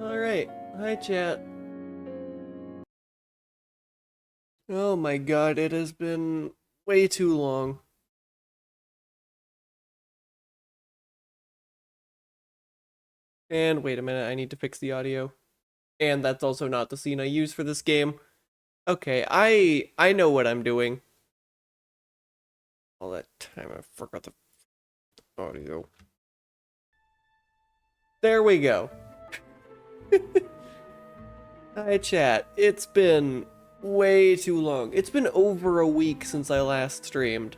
Alright, hi chat. Oh my god, it has been way too long. And wait a minute, I need to fix the audio. And that's also not the scene I use for this game. Okay, I know what I'm doing. All that time I forgot the audio. There we go. Hi chat, it's been way too long. It's been over a week since I last streamed.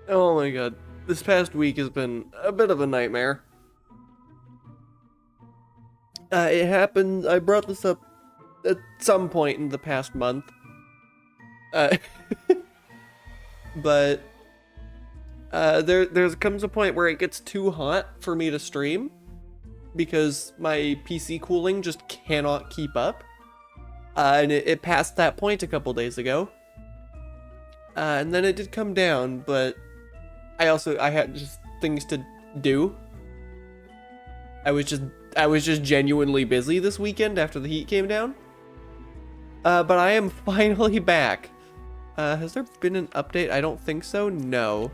Oh my god, this past week has been a bit of a nightmare. It happened, I brought this up at some point in the past month. Uh, but there comes a point where it gets too hot for me to stream because my PC cooling just cannot keep up. And it passed that point a couple days ago. And then it did come down, but I had just things to do. I was just genuinely busy this weekend after the heat came down. But I am finally back. Has there been an update? I don't think so. No.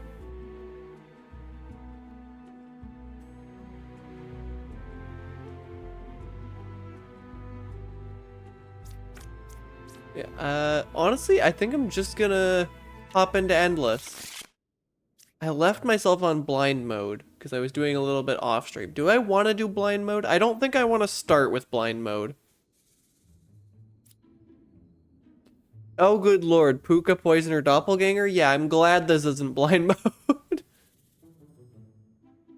Yeah, honestly, I think I'm just gonna hop into Endless. I left myself on blind mode because I was doing a little bit off stream. Do I want to do blind mode? I don't think I want to start with blind mode. Oh, good lord. Puka, Poisoner, Doppelganger? Yeah, I'm glad this isn't blind mode.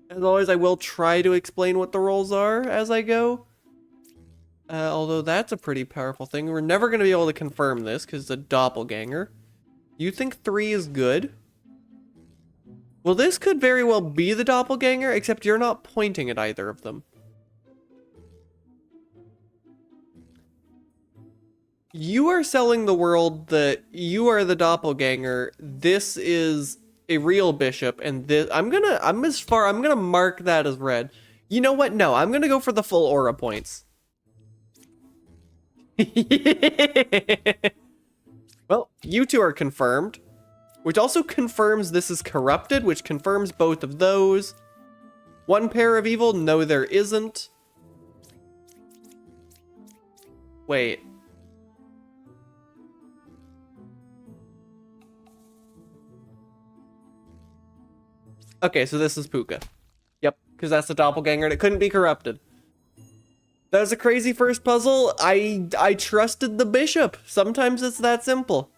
As always, I will try to explain what the roles are as I go. Although that's a pretty powerful thing. We're never going to be able to confirm this because it's a Doppelganger. You think 3 is good? Well, this could very well be the Doppelganger, except you're not pointing at either of them. You are selling the world that you are the Doppelganger. This is a real bishop, and this I'm gonna mark that as red. You know what? No, I'm gonna go for the full aura points. Well, you two are confirmed, which also confirms this is corrupted, which confirms both of those. One pair of evil? No, there isn't. Wait. Okay, so this is Puka. Yep, because that's the doppelganger and it couldn't be corrupted. That was a crazy first puzzle. I trusted the bishop. Sometimes it's that simple.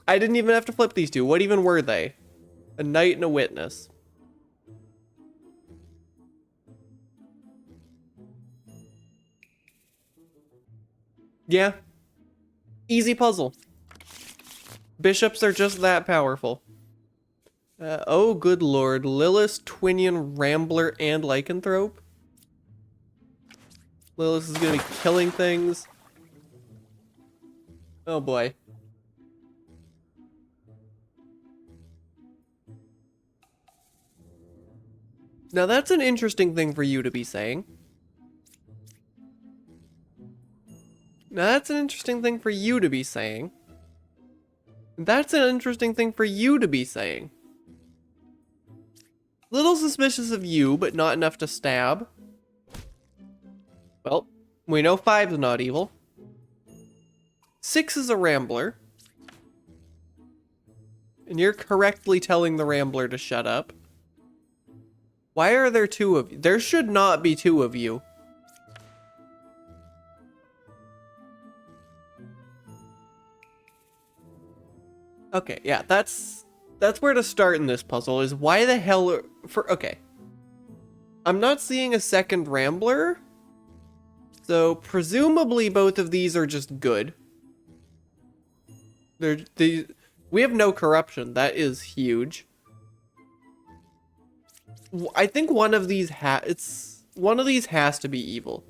I didn't even have to flip these two. What even were they? A knight and a witness. Yeah. Easy puzzle. Bishops are just that powerful. Oh, good lord. Lilith, Twinion, Rambler, and Lycanthrope. Lilith is gonna be killing things. Oh boy. Now that's an interesting thing for you to be saying. Now that's an interesting thing for you to be saying. That's an interesting thing for you to be saying. Little suspicious of you, but not enough to stab. Well, we know 5's not evil. 6 is a Rambler. And you're correctly telling the Rambler to shut up. Why are there 2 of you? There should not be 2 of you. Okay, yeah, that's where to start in this puzzle, is why the hell okay. I'm not seeing a second Rambler, so presumably both of these are just good. We have no corruption, that is huge. I think one of these has to be evil.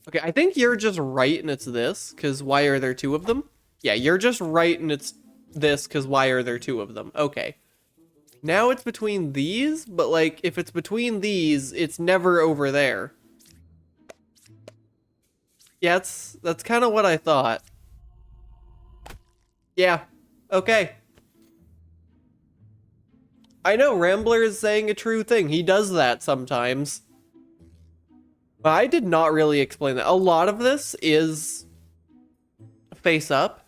Okay, I think you're just right and it's this, because why are there two of them? Yeah, you're just right and it's this, because why are there two of them? Okay. Now it's between these, but like, if it's between these, it's never over there. Yeah, that's kind of what I thought. Yeah, okay. I know, Rambler is saying a true thing. He does that sometimes. But I did not really explain that. A lot of this is face up.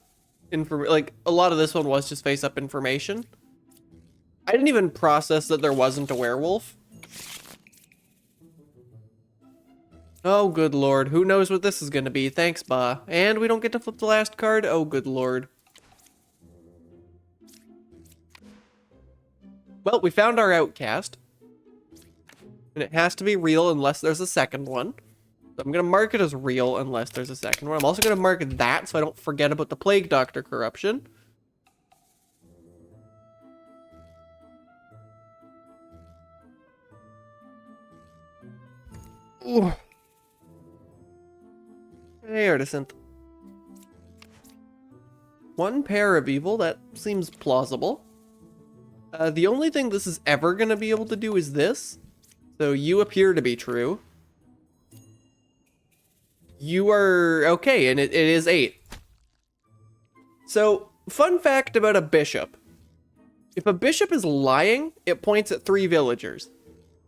Like, a lot of this one was just face up information. I didn't even process that there wasn't a werewolf. Oh, good lord. Who knows what this is gonna be? Thanks, Ba. And we don't get to flip the last card? Oh, good lord. Well, we found our outcast. And it has to be real unless there's a second one. So I'm gonna mark it as real unless there's a second one. I'm also gonna mark that so I don't forget about the Plague Doctor corruption. Ooh. Hey, Artisant. One pair of evil, that seems plausible. The only thing this is ever gonna be able to do is this. So you appear to be true. You are okay, and it is 8. So, fun fact about a bishop. If a bishop is lying, it points at 3 villagers.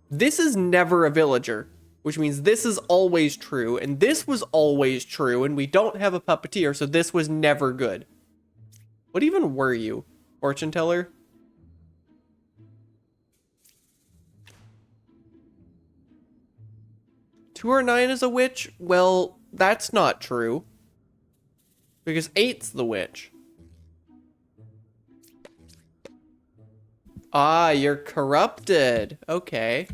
This is never a villager, which means this is always true, and this was always true, and we don't have a puppeteer, so this was never good. What even were you? Fortune teller? Two or 9 is a witch? Well, that's not true. Because 8's the witch. Ah, you're corrupted. Okay.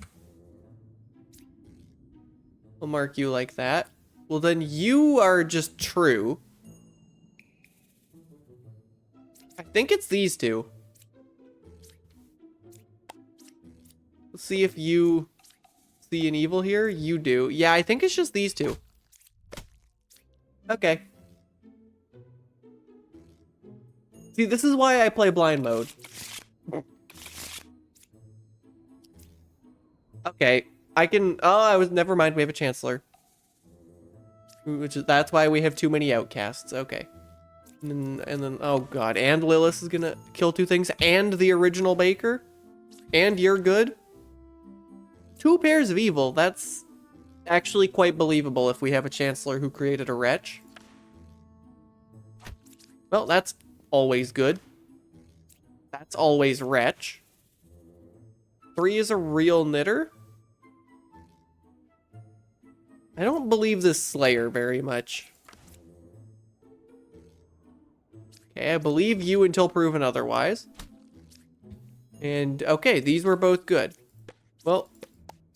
I'll mark you like that. Well, then you are just true. I think it's these two. Let's see if you see an evil here. You do. Yeah, I think it's just these two. Okay. See, this is why I play blind mode. Okay, I can. Oh, never mind. We have a chancellor. That's why we have too many outcasts. Okay. And then, oh god, and Lilith is gonna kill 2 things, and the original baker, and you're good. 2 pairs of evil. That's actually quite believable if we have a chancellor who created a wretch. Well, that's always good. That's always wretch. 3 is a real knitter. I don't believe this Slayer very much. Okay, I believe you until proven otherwise. And, okay, these were both good. Well,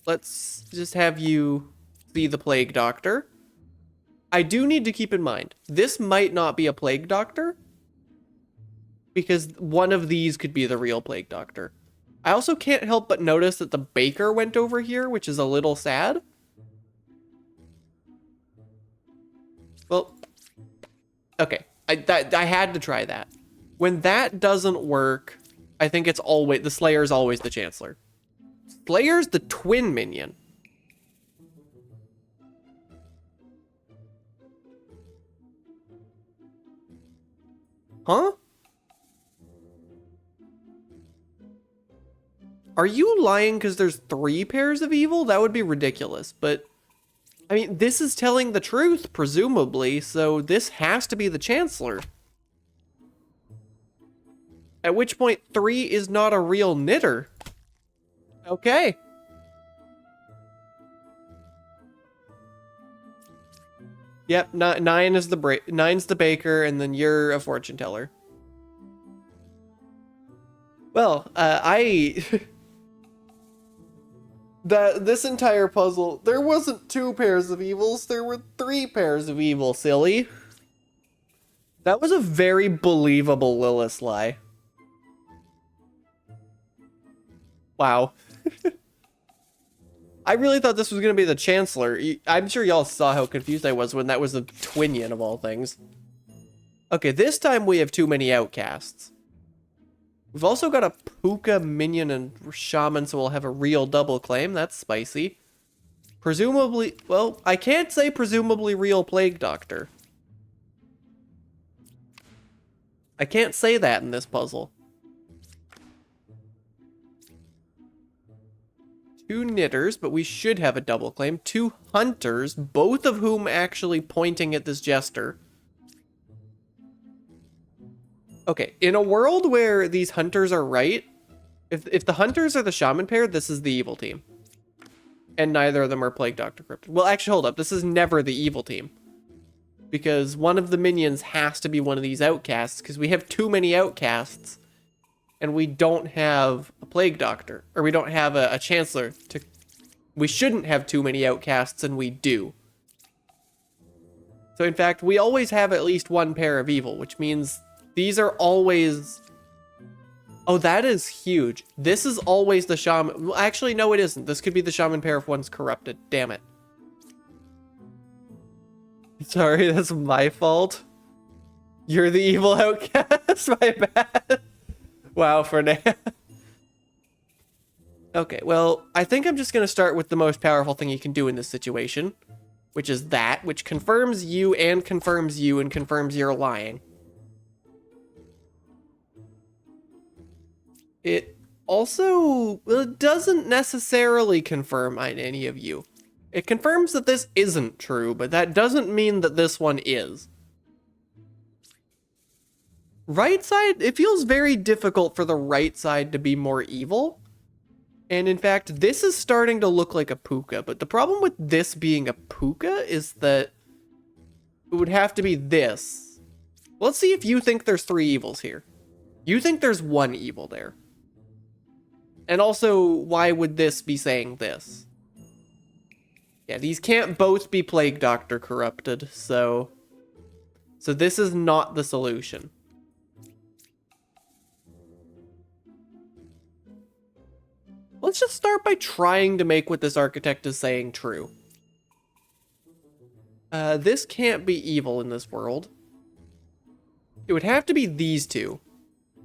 let's just have you see the Plague Doctor. I do need to keep in mind, this might not be a Plague Doctor, because one of these could be the real Plague Doctor. I also can't help but notice that the baker went over here, which is a little sad. Well, okay. I had to try that. When that doesn't work, I think it's always the Slayer's always the Chancellor. Slayer's the twin minion. Huh? Are you lying because there's 3 pairs of evil? That would be ridiculous, but I mean, this is telling the truth, presumably, so this has to be the Chancellor. At which point, 3 is not a real knitter. Okay. Yep, 9 is the 9's the baker, and then you're a fortune teller. Well, this entire puzzle, there wasn't 2 pairs of evils, there were 3 pairs of evil, silly. That was a very believable Lilith lie. Wow. I really thought this was going to be the Chancellor. I'm sure y'all saw how confused I was when that was the Twinion of all things. Okay, this time we have too many outcasts. We've also got a Puka minion and shaman, so we'll have a real double claim. That's spicy. Presumably, well, I can't say presumably real Plague Doctor. I can't say that in this puzzle. 2 knitters, but we should have a double claim. 2 hunters, both of whom actually pointing at this jester. Okay, in a world where these hunters are right, if the hunters are the shaman pair, this is the evil team. And neither of them are Plague Doctor Cryptid. Well, actually, hold up. This is never the evil team. Because one of the minions has to be one of these outcasts, because we have too many outcasts, and we don't have a Plague Doctor, or we don't have a Chancellor. We shouldn't have too many outcasts, and we do. So in fact, we always have at least one pair of evil, which means these are always... Oh, that is huge. This is always the shaman. Well, actually, no, it isn't. This could be the shaman pair if one's corrupted. Damn it. Sorry, that's my fault. You're the evil outcast. My bad. Wow, Fernand. Okay, well, I think I'm just going to start with the most powerful thing you can do in this situation, which is that, which confirms you and confirms you and confirms you're lying. It also doesn't necessarily confirm any of you. It confirms that this isn't true, but that doesn't mean that this one is. Right side, it feels very difficult for the right side to be more evil. And in fact, this is starting to look like a puka, but the problem with this being a puka is that it would have to be this. Let's see if you think there's 3 evils here. You think there's 1 evil there. And also, why would this be saying this? Yeah, these can't both be Plague Doctor corrupted, so this is not the solution. Let's just start by trying to make what this architect is saying true. This can't be evil in this world. It would have to be these 2.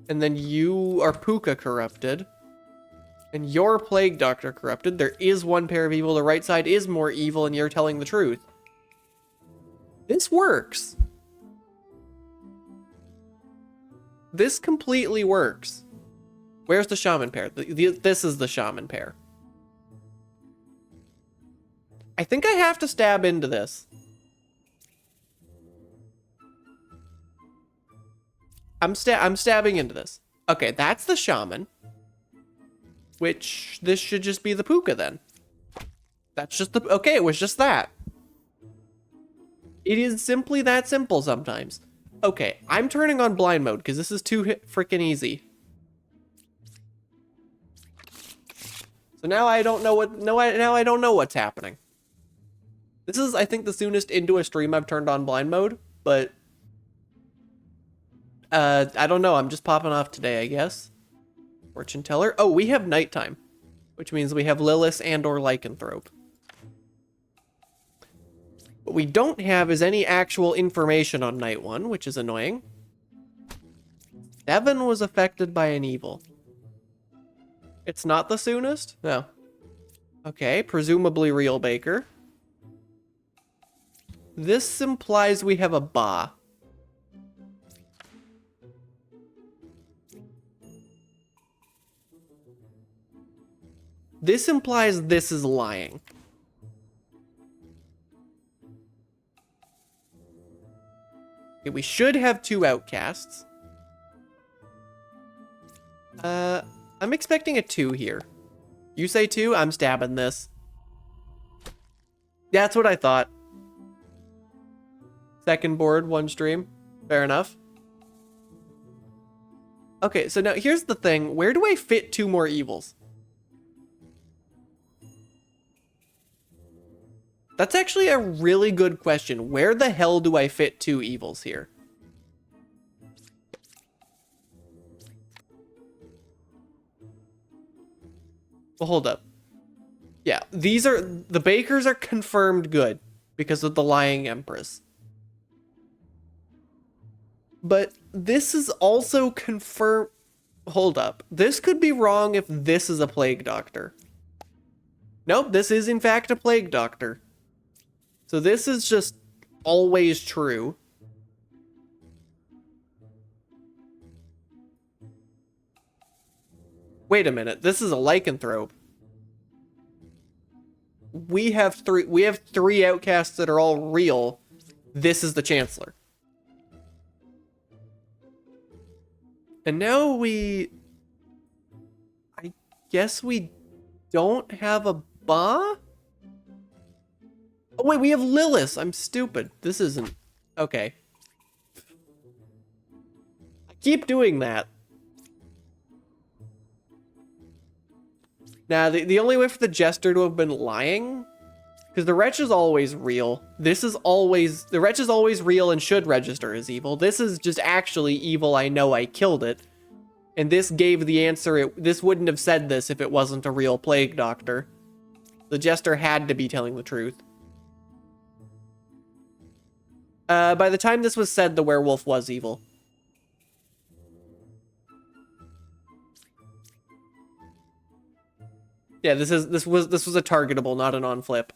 And then you are Puka corrupted. And you're Plague Doctor corrupted. There is 1 pair of evil. The right side is more evil, and you're telling the truth. This works. This completely works. Where's the shaman pair? This is the shaman pair. I think I have to stab into this. I'm stabbing into this. Okay, that's the shaman. Which, this should just be the puka then. That's just the... Okay, it was just that. It is simply that simple sometimes. Okay, I'm turning on blind mode because this is too freaking easy. So now I don't know what... now I don't know what's happening. This is, I think, the soonest into a stream I've turned on blind mode, but... I don't know, I'm just popping off today, I guess. Fortune teller. Oh, we have nighttime, which means we have Lilith and or Lycanthrope. What we don't have is any actual information on night 1, which is annoying. 7 was affected by an evil. It's not the soonest? No. Okay, presumably real baker. This implies we have a Ba. This implies this is lying. Okay, we should have 2 outcasts. I'm expecting a 2 here. You say 2, I'm stabbing this. That's what I thought. Second board, 1 stream. Fair enough. Okay, so now here's the thing. Where do I fit 2 more evils? That's actually a really good question. Where the hell do I fit 2 evils here? Well, hold up. Yeah, the bakers are confirmed good because of the lying empress. But this is also confirmed. Hold up. This could be wrong if this is a plague doctor. Nope, this is in fact a plague doctor. So this is just always true. Wait a minute, this is a lycanthrope. We have three outcasts that are all real. This is the Chancellor. And now I guess we don't have a Ba? Oh wait, we have Lilith. I'm stupid. This isn't... Okay. I keep doing that. Now, the only way for the Jester to have been lying... Because the Wretch is always real. This is always... The Wretch is always real and should register as evil. This is just actually evil. I know I killed it. And this gave the answer... This wouldn't have said this if it wasn't a real plague doctor. The Jester had to be telling the truth. By the time this was said, the werewolf was evil. Yeah, this was a targetable, not an on-flip.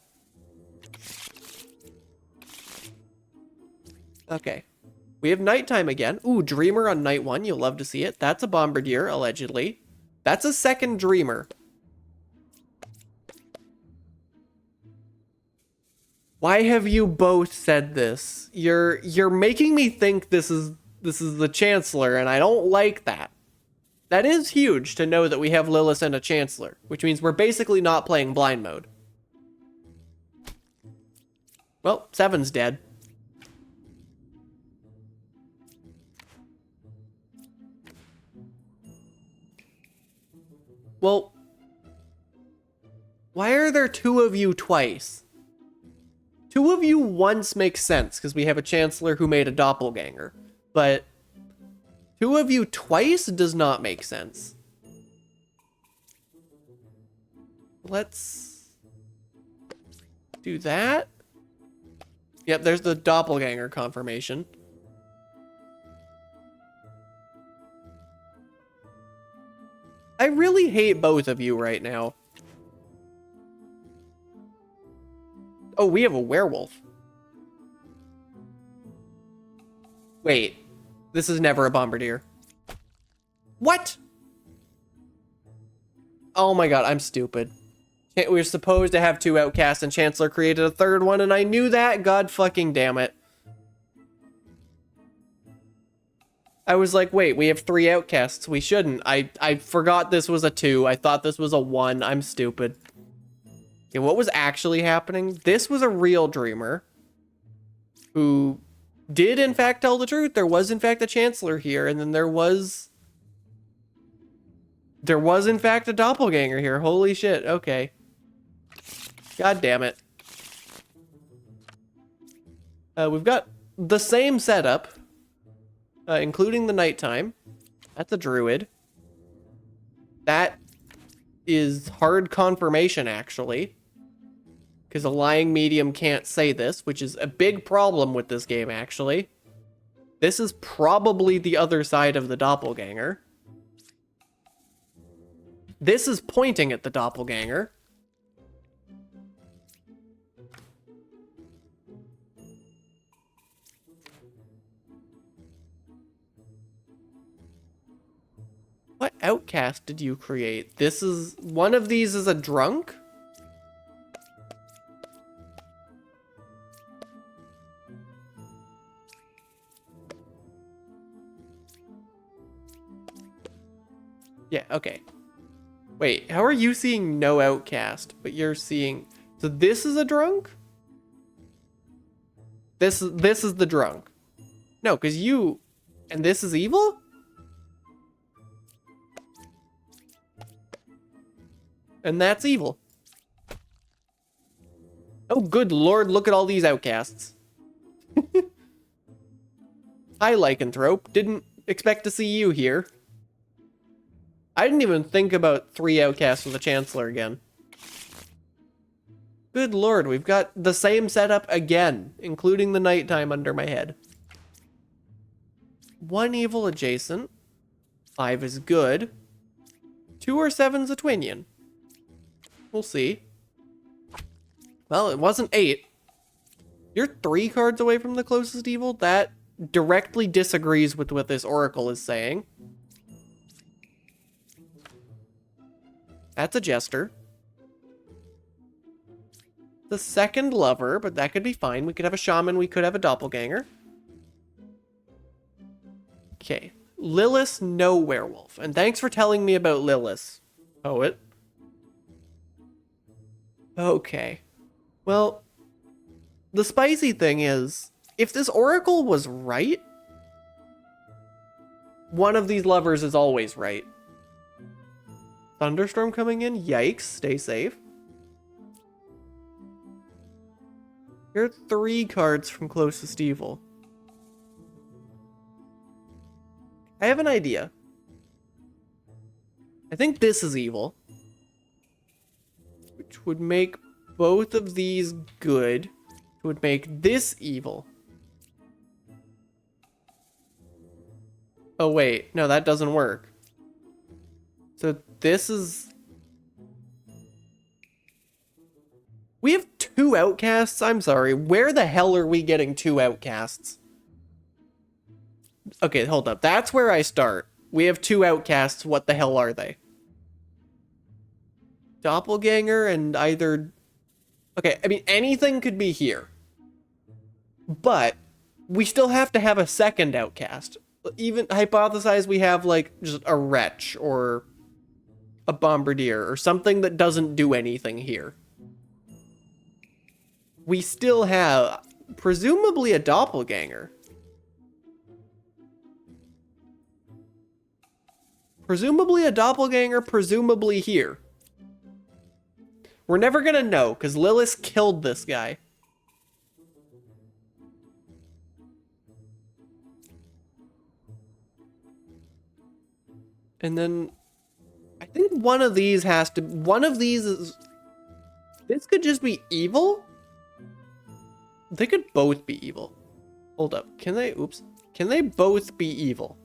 Okay. We have nighttime again. Ooh, Dreamer on night 1. You'll love to see it. That's a Bombardier, allegedly. That's a second Dreamer. Why have you both said this? You're making me think this is the Chancellor, and I don't like that. That is huge to know that we have Lilith and a Chancellor, which means we're basically not playing blind mode. Well, 7's dead. Well, why are there 2 of you twice? 2 of you once makes sense, because we have a Chancellor who made a doppelganger. But 2 of you twice does not make sense. Let's do that. Yep, there's the doppelganger confirmation. I really hate both of you right now. Oh, we have a werewolf. Wait, this is never a Bombardier. What? Oh my god, I'm stupid. We were supposed to have 2 outcasts and Chancellor created a 3rd one and I knew that. God fucking damn it. I was like, wait, we have 3 outcasts. We shouldn't. I forgot this was a 2. I thought this was a 1. I'm stupid. Okay, what was actually happening? This was a real Dreamer who did in fact tell the truth. There was in fact a Chancellor here, and then there was in fact a doppelganger here. Holy shit, okay. God damn it. We've got the same setup, including the nighttime. That's a druid. That is hard confirmation, actually. Because a lying medium can't say this, which is a big problem with this game, actually. This is probably the other side of the doppelganger. This is pointing at the doppelganger. What outcast did you create? This is... One of these is a drunk? Yeah, okay. Wait, how are you seeing no outcast, but you're seeing... So this is a drunk? This is the drunk. No, because you... And this is evil? And that's evil. Oh, good lord, look at all these outcasts. Hi, lycanthrope. Didn't expect to see you here. I didn't even think about 3 outcasts with a Chancellor again. Good lord, we've got the same setup again, including the nighttime under my head. 1 evil adjacent. 5 is good. 2 or 7's a twinion. We'll see. Well, it wasn't 8. You're 3 cards away from the closest evil? That directly disagrees with what this oracle is saying. That's a jester. The second lover, but that could be fine. We could have a shaman, we could have a doppelganger. Okay. Lilith, no werewolf. And thanks for telling me about Lilith, poet. Okay. Well, the spicy thing is, if this oracle was right, one of these lovers is always right. Thunderstorm coming in? Yikes. Stay safe. Here are 3 cards from closest evil. I have an idea. I think this is evil, which would make both of these good. It would make this evil. Oh wait, no, that doesn't work. So this is... We have 2 outcasts? I'm sorry. Where the hell are we getting 2 outcasts? Okay, hold up. That's where I start. We have 2 outcasts. What the hell are they? Doppelganger and either... Okay, I mean, anything could be here. But we still have to have a second outcast. Even hypothesize we have, like, just a wretch or a bombardier or something that doesn't do anything here. We still have, presumably, a doppelganger. Presumably a doppelganger, presumably here. We're never gonna know, because Lilith killed this guy. And then, I think one of these has to, one of these is, this could just be evil? They could both be evil. Hold up, can they, oops. Can they both be evil?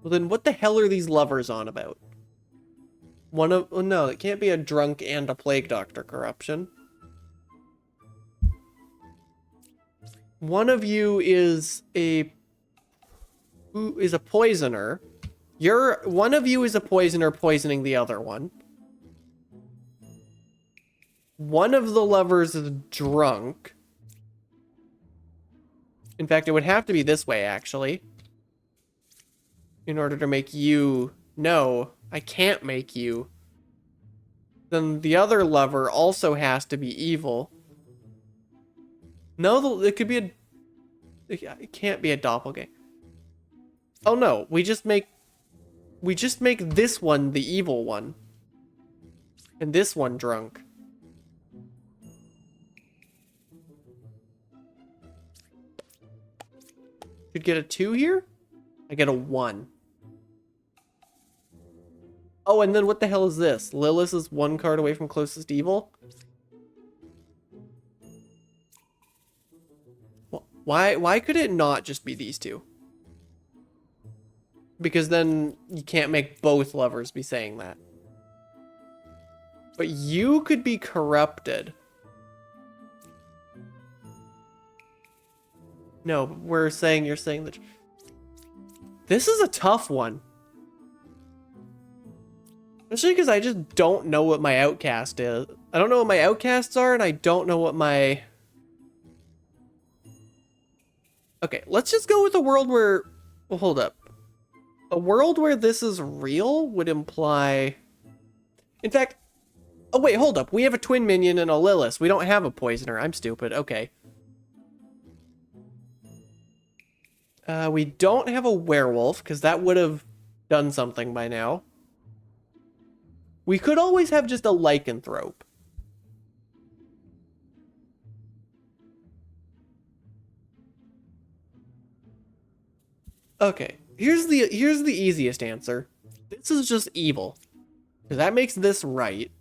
Well then what the hell are these lovers on about? One of, oh no, it can't be a drunk and a plague doctor corruption. One of you is a poisoner. One of you is a poisoner poisoning the other one. One of the lovers is drunk. In fact, it would have to be this way, actually. In order to make you... No, I can't make you. Then the other lover also has to be evil. No, it could be a... It can't be a doppelganger. Oh no, we just make this one the evil one. And this one drunk. Could get a 2 here? I get a 1. Oh, and then what the hell is this? Lilith is 1 card away from closest evil? Why could it not just be these 2? Because then you can't make both lovers be saying that. But you could be corrupted. No, you're saying that... This is a tough one. Especially because I just don't know what my outcast is. I don't know what my outcasts are, and I don't know what my... Okay, let's just go with a world where... Well, hold up. A world where this is real would imply... In fact... Oh, wait, hold up. We have a twin minion and a Lilith. We don't have a poisoner. I'm stupid. Okay. We don't have a werewolf, because that would have done something by now. We could always have just a lycanthrope. Okay, here's the easiest answer. This is just evil. Because that makes this right.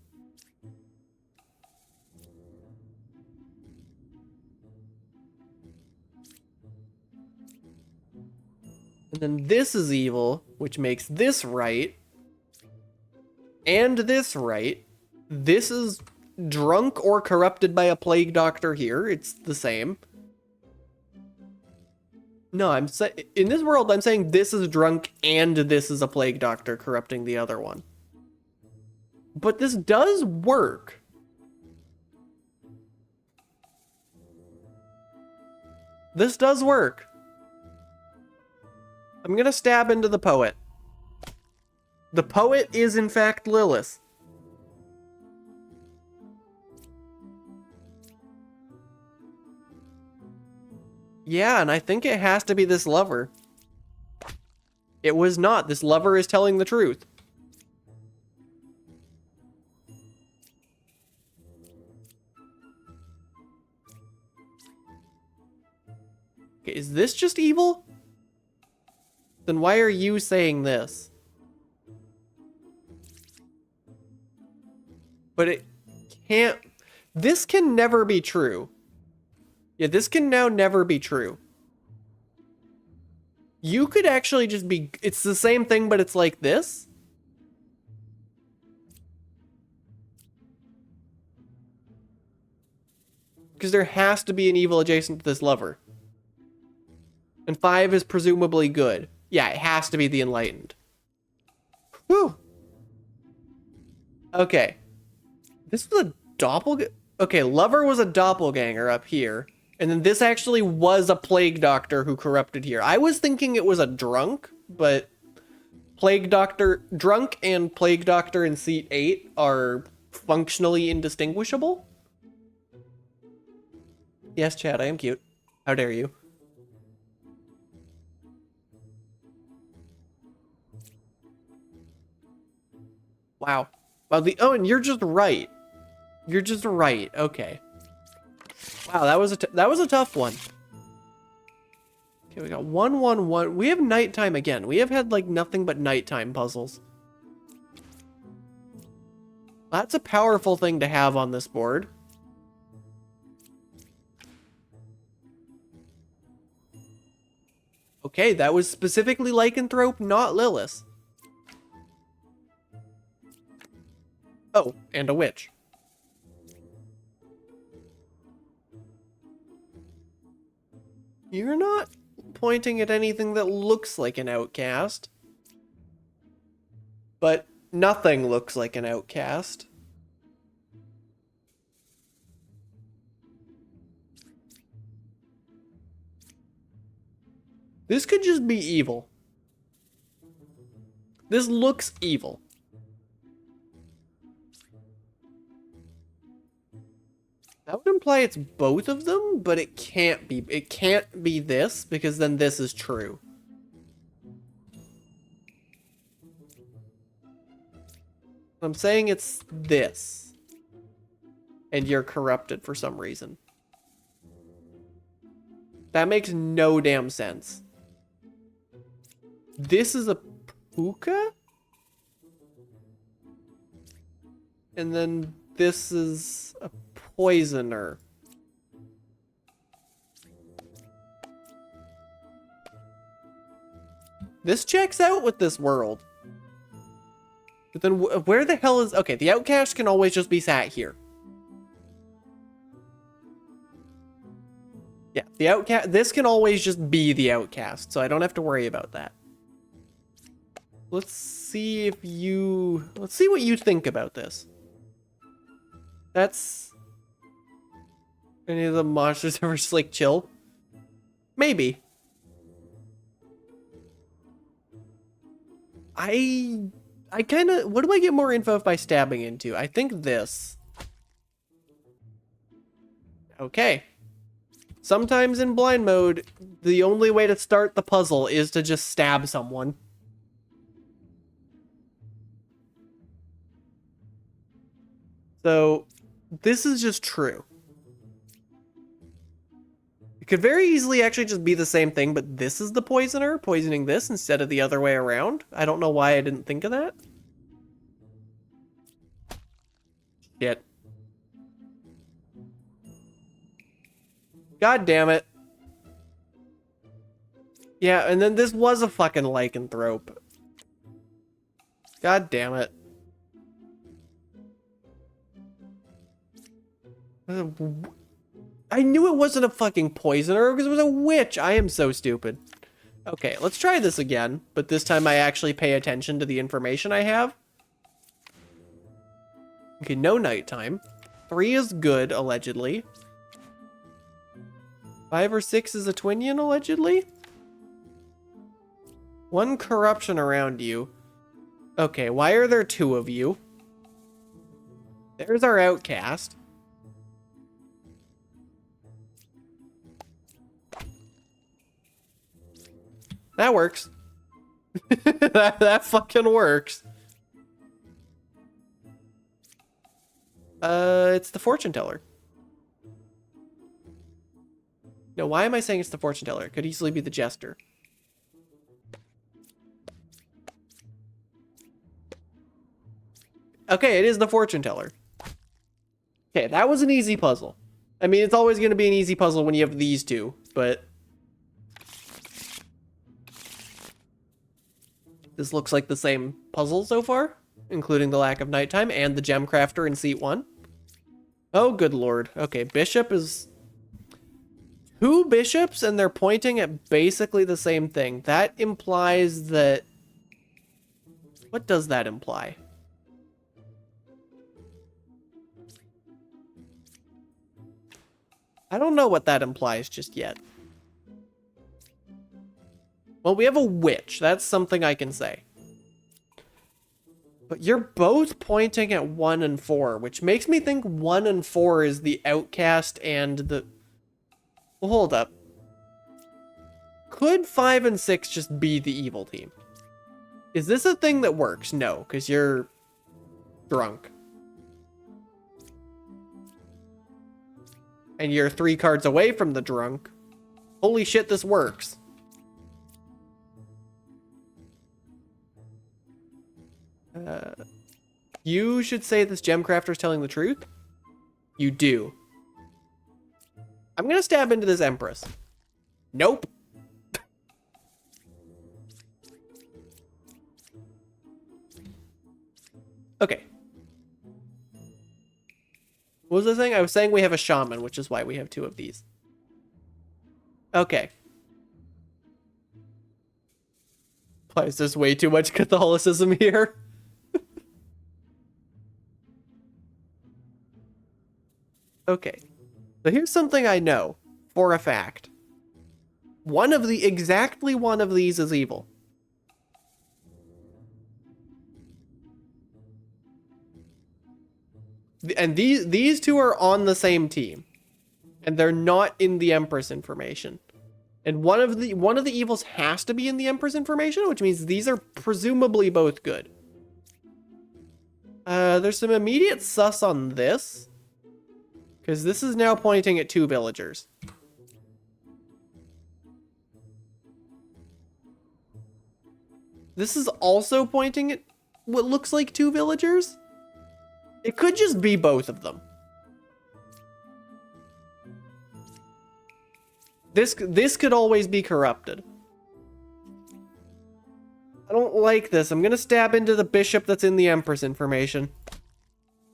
And then this is evil, which makes this right. And this right. This is drunk or corrupted by a plague doctor here. It's the same. No, in this world, I'm saying this is drunk and this is a plague doctor corrupting the other one. But this does work. This does work. I'm gonna stab into the poet. The poet is in fact Lilith. Yeah, and I think it has to be this lover. It was not. This lover is telling the truth. Okay, is this just evil? Then why are you saying this? But it can't... This can never be true. Yeah, this can now never be true. You could actually just be... It's the same thing, but it's like this? Because there has to be an evil adjacent to this lover. And 5 is presumably good. Yeah, it has to be the Enlightened. Whew. Okay. This was a doppelganger. Okay, lover was a doppelganger up here. And then this actually was a plague doctor who corrupted here. I was thinking it was a drunk, but plague doctor, drunk and plague doctor in seat 8 are functionally indistinguishable. Yes, Chad, I am cute. How dare you? Wow. Well, and you're just right. You're just right. Okay. Wow, that was a tough one. Okay, we got 1, 1, 1. We have nighttime again. We have had like nothing but nighttime puzzles. That's a powerful thing to have on this board. Okay, that was specifically Lycanthrope, not Lilith. Oh, and a witch. You're not pointing at anything that looks like an outcast. But nothing looks like an outcast. This could just be evil. This looks evil. That would imply it's both of them, but it can't be. It can't be this, because then this is true. I'm saying it's this. And you're corrupted for some reason. That makes no damn sense. This is a puka? And then this is a poisoner. This checks out with this world. But then where the hell is... Okay, the outcast can always just be sat here. Yeah, the outcast... This can always just be the outcast, so I don't have to worry about that. Let's see if you... Let's see what you think about this. That's... Any of the monsters ever just, like, chill? Maybe. I kind of... What do I get more info by stabbing into? I think this. Okay. Sometimes in blind mode, the only way to start the puzzle is to just stab someone. So, this is just true. Could very easily actually just be the same thing, but this is the poisoner poisoning this instead of the other way around. I don't know why I didn't think of that. Shit. God damn it. Yeah, and then this was a fucking lycanthrope. God damn it. I knew it wasn't a fucking poisoner because it was a witch. I am so stupid. Okay, let's try this again, but this time I actually pay attention to the information I have. Okay, no nighttime. 3 is good, allegedly. 5 or 6 is a twinion, allegedly. 1 corruption around you. Okay, why are there 2 of you? There's our outcast. That works. that fucking works. It's the fortune teller. No, why am I saying it's the fortune teller? It could easily be the jester. Okay, it is the fortune teller. Okay, that was an easy puzzle. I mean, it's always going to be an easy puzzle when you have these two, but... This looks like the same puzzle so far, including the lack of nighttime and the gem crafter in seat 1. Oh, good lord. Okay, bishop is... 2 bishops, and they're pointing at basically the same thing. That implies that... What does that imply? I don't know what that implies just yet. Well, we have a witch. That's something I can say. But you're both pointing at 1 and 4, which makes me think 1 and 4 is the outcast and the... Well, hold up. Could 5 and 6 just be the evil team? Is this a thing that works? No, because you're drunk. And you're 3 cards away from the drunk. Holy shit, this works. You should say this gem crafter is telling the truth. You do. I'm gonna stab into this empress. Nope. Okay. What was I saying? I was saying we have a shaman, which is why we have 2 of these. Okay. Why is this way too much Catholicism here? Okay. So here's something I know for a fact. Exactly one of these is evil. And these 2 are on the same team. And they're not in the Empress information. And one of the evils has to be in the Empress information, which means these are presumably both good. There's some immediate sus on this. Because this is now pointing at 2 villagers. This is also pointing at what looks like 2 villagers. It could just be both of them. This could always be corrupted. I don't like this. I'm gonna stab into the bishop that's in the Empress information.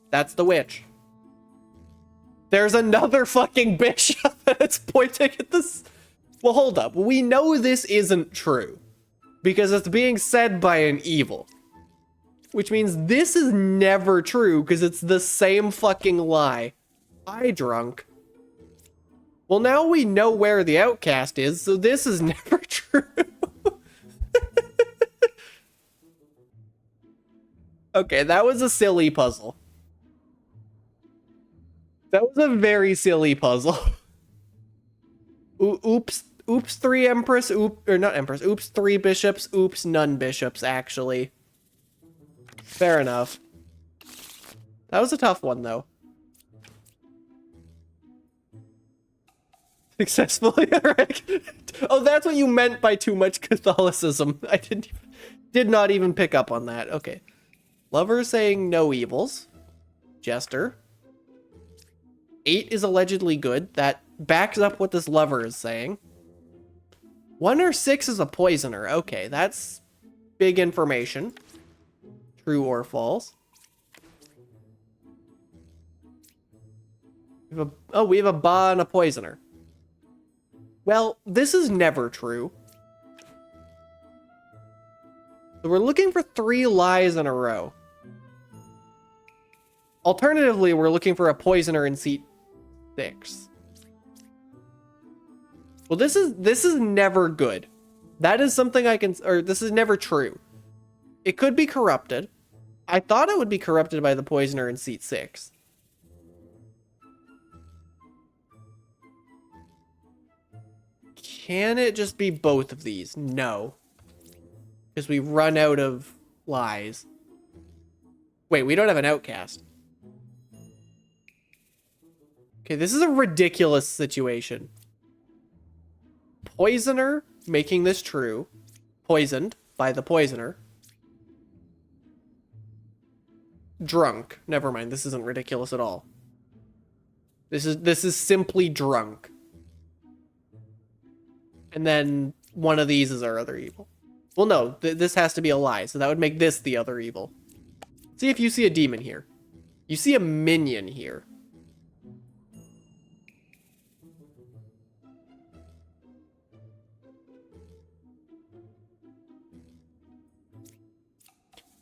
That's the witch. There's another fucking bishop that's pointing at this. Well, hold up. We know this isn't true. Because it's being said by an evil. Which means this is never true because it's the same fucking lie. I drunk. Well, now we know where the outcast is, so this is never true. Okay, that was a silly puzzle. That was a very silly puzzle. Oops 3 empress, or not empress, oops 3 bishops, oops none bishops, actually. Fair enough. That was a tough one, though. Successfully Oh, that's what you meant by too much Catholicism. I did not even pick up on that. Okay. Lover saying no evils. Jester. 8 is allegedly good. That backs up what this lover is saying. 1 or 6 is a poisoner. Okay, that's big information. True or false. We have a ba and a poisoner. Well, this is never true. So we're looking for 3 lies in a row. Alternatively, we're looking for a poisoner in seat 6. Well, this is never good. That is something this is never true. It could be corrupted. I thought it would be corrupted by the poisoner in seat 6. Can it just be both of these? No. Because we run out of lies. Wait, we don't have an outcast. Okay, this is a ridiculous situation. Poisoner making this true. Poisoned by the poisoner. Drunk. Never mind, this isn't ridiculous at all. This is simply drunk. And then one of these is our other evil. Well, no, this has to be a lie, so that would make this the other evil. See if you see a demon here. You see a minion here.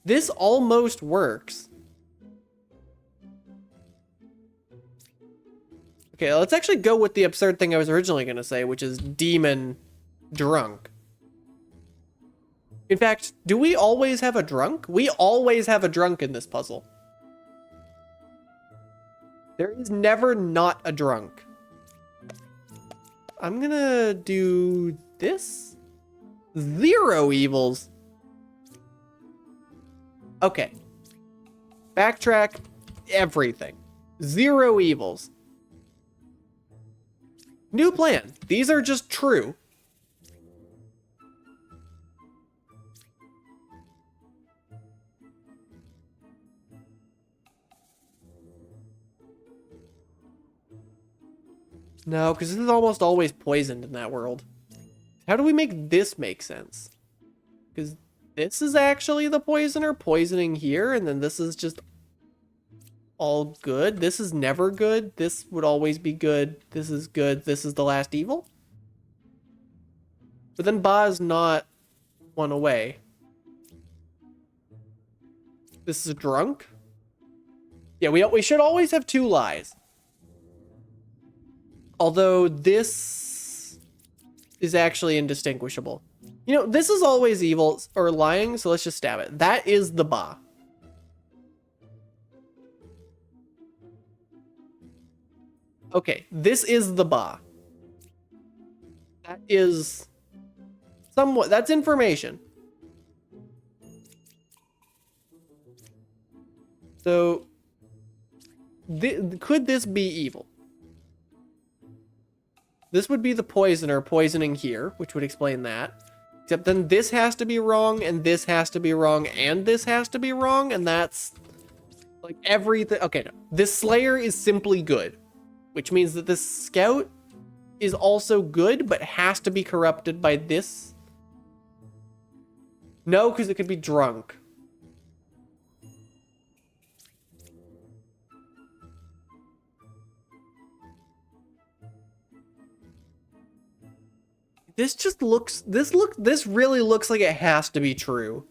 This almost works. Okay, let's actually go with the absurd thing I was originally going to say, which is demon drunk. In fact, do we always have a drunk? We always have a drunk in this puzzle. There is never not a drunk. I'm gonna do this. 0 evils. Okay. Backtrack everything. 0 evils. New plan. These are just true. No, because this is almost always poisoned in that world. How do we make this make sense? Because this is actually the poisoner poisoning here, and then this is just all good. This is never good. This would always be good. This is good. This is the last evil. But then Ba is not one away. This is drunk. Yeah, we should always have 2 lies. Although this is actually indistinguishable. You know, this is always evil or lying, so let's just stab it. That is the Ba. Okay, this is the Ba. That is somewhat, that's information. So, could this be evil? This would be the poisoner poisoning here, which would explain that. Except then this has to be wrong, and this has to be wrong, and this has to be wrong, and that's like everything. Okay, no. This Slayer is simply good, which means that this Scout is also good, but has to be corrupted by this. No, because it could be drunk. This just looks, this really looks like it has to be true.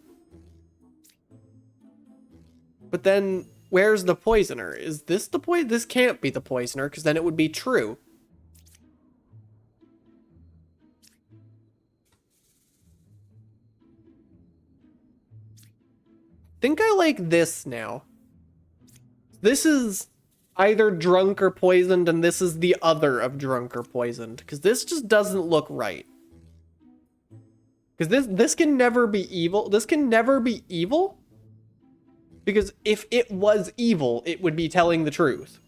But then, where's the poisoner? Is this the poison? This can't be the poisoner, because then it would be true. I think I like this now. This is either drunk or poisoned, and this is the other of drunk or poisoned, because this just doesn't look right. Because this can never be evil. This can never be evil. Because if it was evil, it would be telling the truth.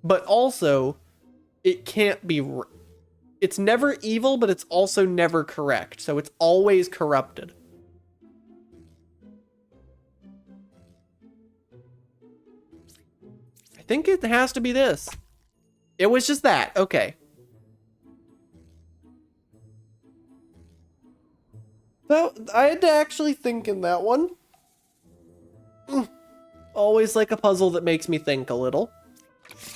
But also, it can't be... It's never evil, but it's also never correct. So it's always corrupted. I think it has to be this. It was just that. Okay. So I had to actually think in that one. Always like a puzzle that makes me think a little.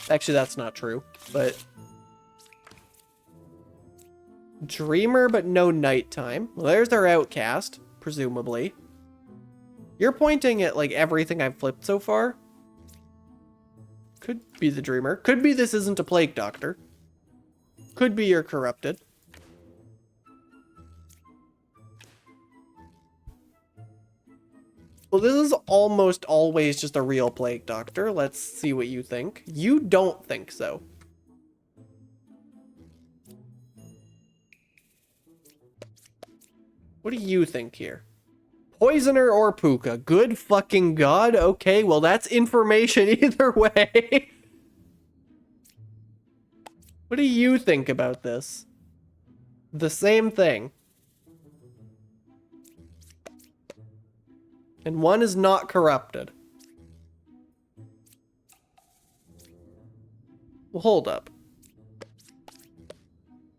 Actually, that's not true, but... Dreamer, but no nighttime. Well, there's our outcast, presumably. You're pointing at, like, everything I've flipped so far. Could be the dreamer. Could be this isn't a plague doctor. Could be you're corrupted. Well, this is almost always just a real plague doctor. Let's see what you think. You don't think so. What do you think here? Poisoner or Puka? Good fucking god. Okay, well that's information either way. What do you think about this? The same thing. And one is not corrupted. Well, hold up.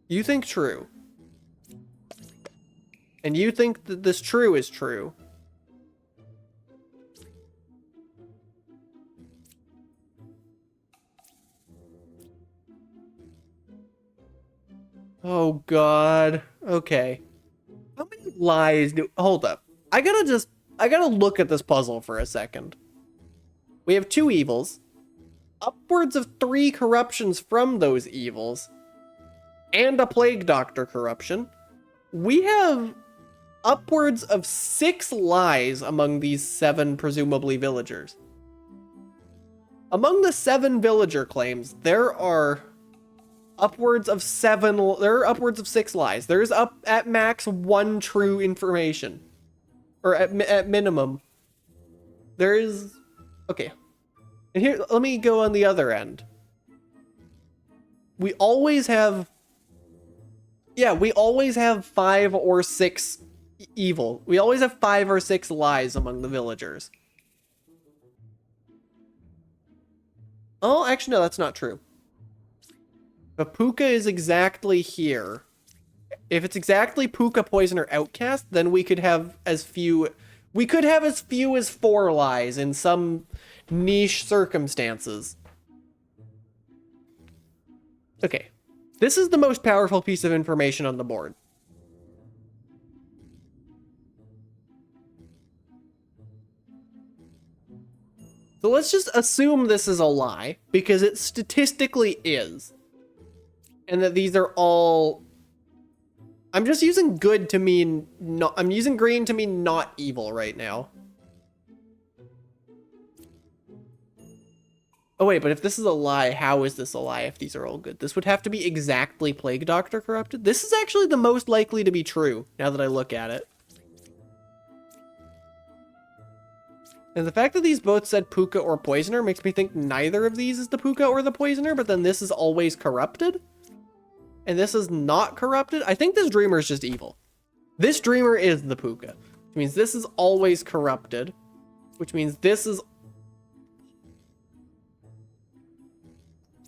You think true. And you think that this true is true. Oh god. Okay. How many lies do... Hold up. I gotta look at this puzzle for a second. We have 2 evils. Upwards of 3 corruptions from those evils. And a plague doctor corruption. We have upwards of 6 lies among these 7 presumably villagers. Among the 7 villager claims, there are upwards of 6 lies. There's up at max 1 true information. Or at minimum. There is... Okay. And here, let me go on the other end. We always have... Yeah, we always have 5 or 6 evil. We always have 5 or 6 lies among the villagers. Oh, actually, no, that's not true. But Puka is exactly here. If it's exactly Puka, Poisoner, Outcast, then we could have as few... We could have as few as 4 lies in some niche circumstances. Okay. This is the most powerful piece of information on the board. So let's just assume this is a lie, because it statistically is. And that these are all... I'm just using good to mean not... I'm using green to mean not evil right now. Oh wait, but if this is a lie, how is this a lie if these are all good? This would have to be exactly Plague Doctor corrupted. This is actually the most likely to be true, now that I look at it. And the fact that these both said Puka or Poisoner makes me think neither of these is the Puka or the Poisoner, but then this is always corrupted? And this is not corrupted? I think this Dreamer is just evil. This Dreamer is the Puka. Which means this is always corrupted. Which means this is...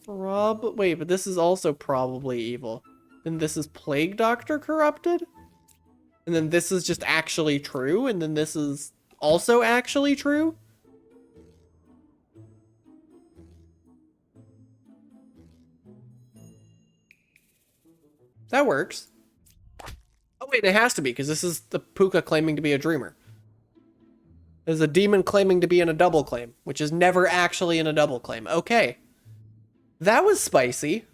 Wait, but this is also probably evil. Then this is Plague Doctor corrupted? And then this is just actually true? And then this is also actually true? That works. Oh wait, it has to be, because this is the Puka claiming to be a dreamer. There's a demon claiming to be in a double claim, which is never actually in a double claim. Okay. That was spicy.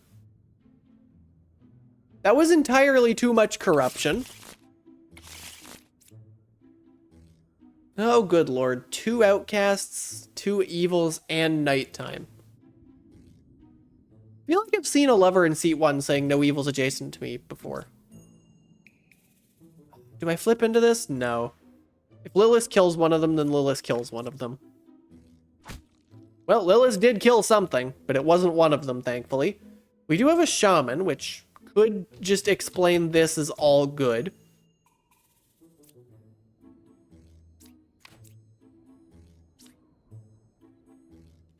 That was entirely too much corruption. Oh, good lord. 2 outcasts, 2 evils, and nighttime. I feel like I've seen a lover in seat 1 saying no evils adjacent to me before. Do I flip into this? No. If Lilith kills one of them, then Lilith kills one of them. Well, Lilith did kill something, but it wasn't one of them, thankfully. We do have a shaman, which could just explain this as all good.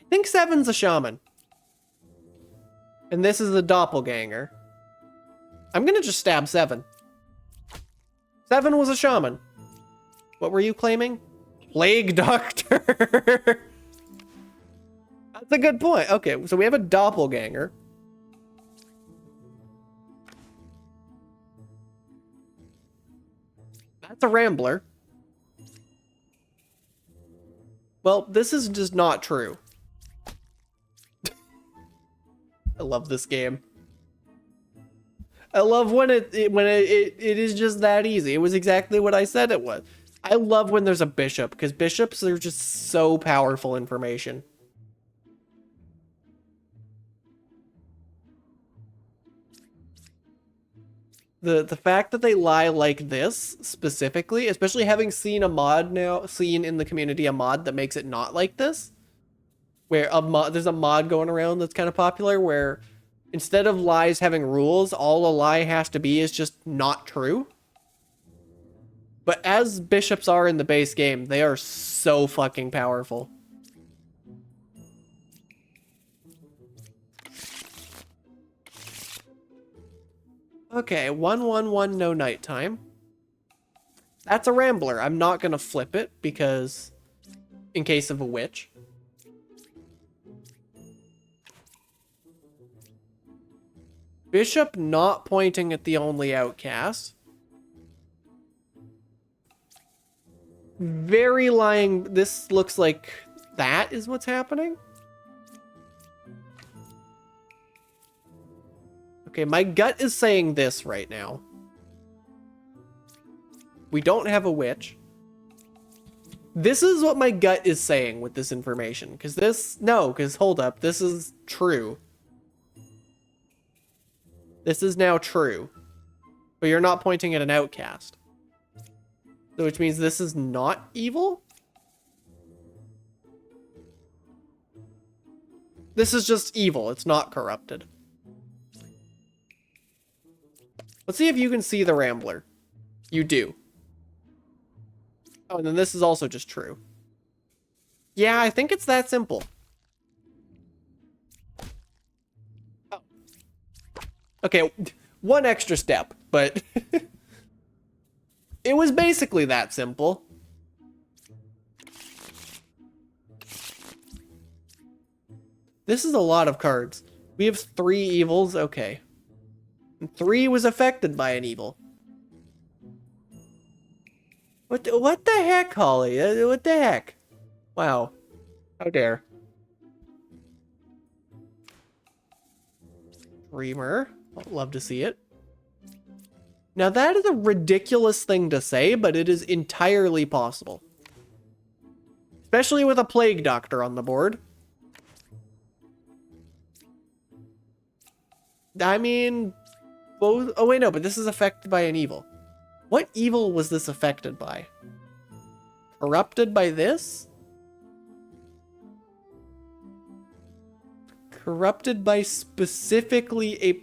I think 7's a shaman. And this is a doppelganger. I'm gonna just stab 7. 7 was a shaman. What were you claiming? Plague Doctor. That's a good point. Okay, so we have a doppelganger. That's a rambler. Well, this is just not true. I love this game. I love when it is just that easy. It was exactly what I said it was. I love when there's a bishop, because bishops are just so powerful information. The fact that they lie like this specifically, especially having seen seen in the community a mod that makes it not like this, where there's a mod going around that's kind of popular where instead of lies having rules, all a lie has to be is just not true. But as bishops are in the base game, they are so fucking powerful. Okay, 1/1/1, no nighttime. That's a rambler. I'm not gonna flip it because in case of a witch. Bishop not pointing at the only outcast. Very lying. This looks like that is what's happening. Okay, my gut is saying this right now. We don't have a witch. This is what my gut is saying with this information. Because hold up, this is true. This is now true. But you're not pointing at an outcast. So which means this is not evil? This is just evil, it's not corrupted. Let's see if you can see the Rambler. You do. Oh, and then this is also just true. Yeah, I think it's that simple. Oh. Okay, one extra step, but it was basically that simple. This is a lot of cards. We have 3 evils, okay. 3 was affected by an evil. What the heck, Holly? What the heck? Wow. How dare. Dreamer. I'd love to see it. Now that is a ridiculous thing to say, but it is entirely possible. Especially with a Plague Doctor on the board. I mean... both. Oh wait, no, but this is affected by an evil. What evil was this affected by? Corrupted by this? Corrupted by specifically a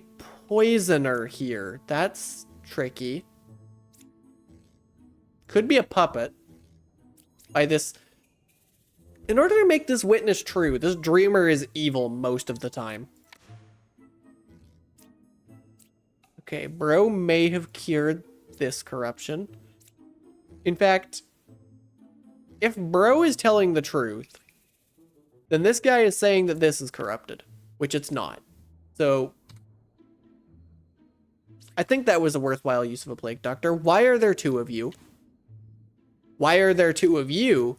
poisoner here. That's tricky. Could be a puppet. By this... In order to make this witness true, this dreamer is evil most of the time. Okay, bro may have cured this corruption. In fact, if bro is telling the truth, then this guy is saying that this is corrupted, which it's not. So, I think that was a worthwhile use of a Plague Doctor. Why are there 2 of you? Why are there 2 of you?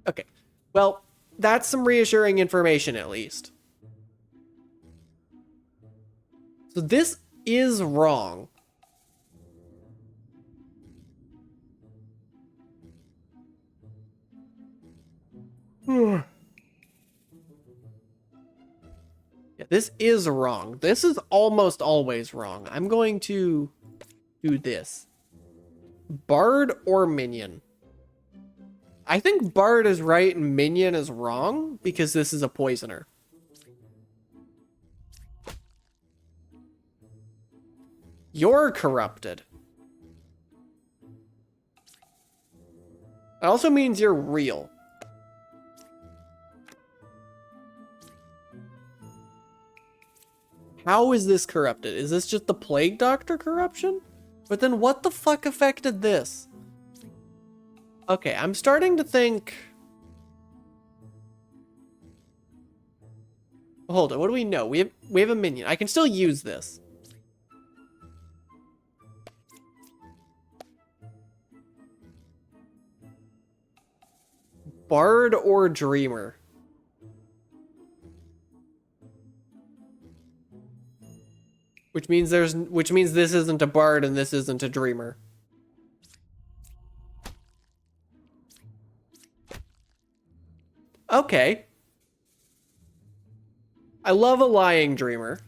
Okay, well, that's some reassuring information at least. So this is wrong. Yeah, this is wrong. This is almost always wrong. I'm going to do this. Bard or Minion? I think Bard is right and Minion is wrong because this is a poisoner. You're corrupted. It also means you're real. How is this corrupted? Is this just the Plague Doctor corruption? But then what the fuck affected this? Okay, I'm starting to think... Hold on, what do we know? We have a minion. I can still use this. Bard or Dreamer? Which means this isn't a Bard and this isn't a Dreamer. Okay. I love a lying Dreamer.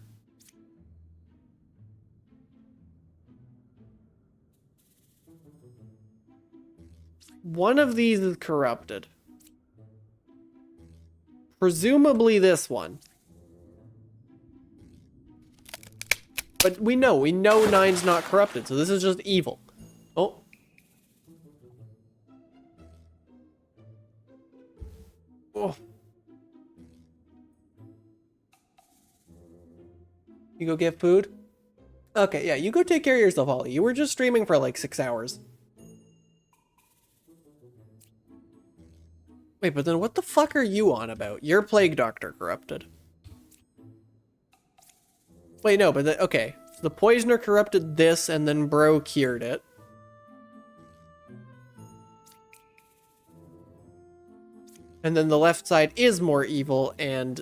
One of these is corrupted. Presumably this one. But we know 9's not corrupted, so this is just evil. Oh. Oh. You go get food? Okay, yeah, you go take care of yourself, Holly. You were just streaming for like 6 hours. Wait, but then what the fuck are you on about? You're Plague Doctor corrupted. Wait, no, but okay. So the Poisoner corrupted this and then Bro cured it. And then the left side is more evil, and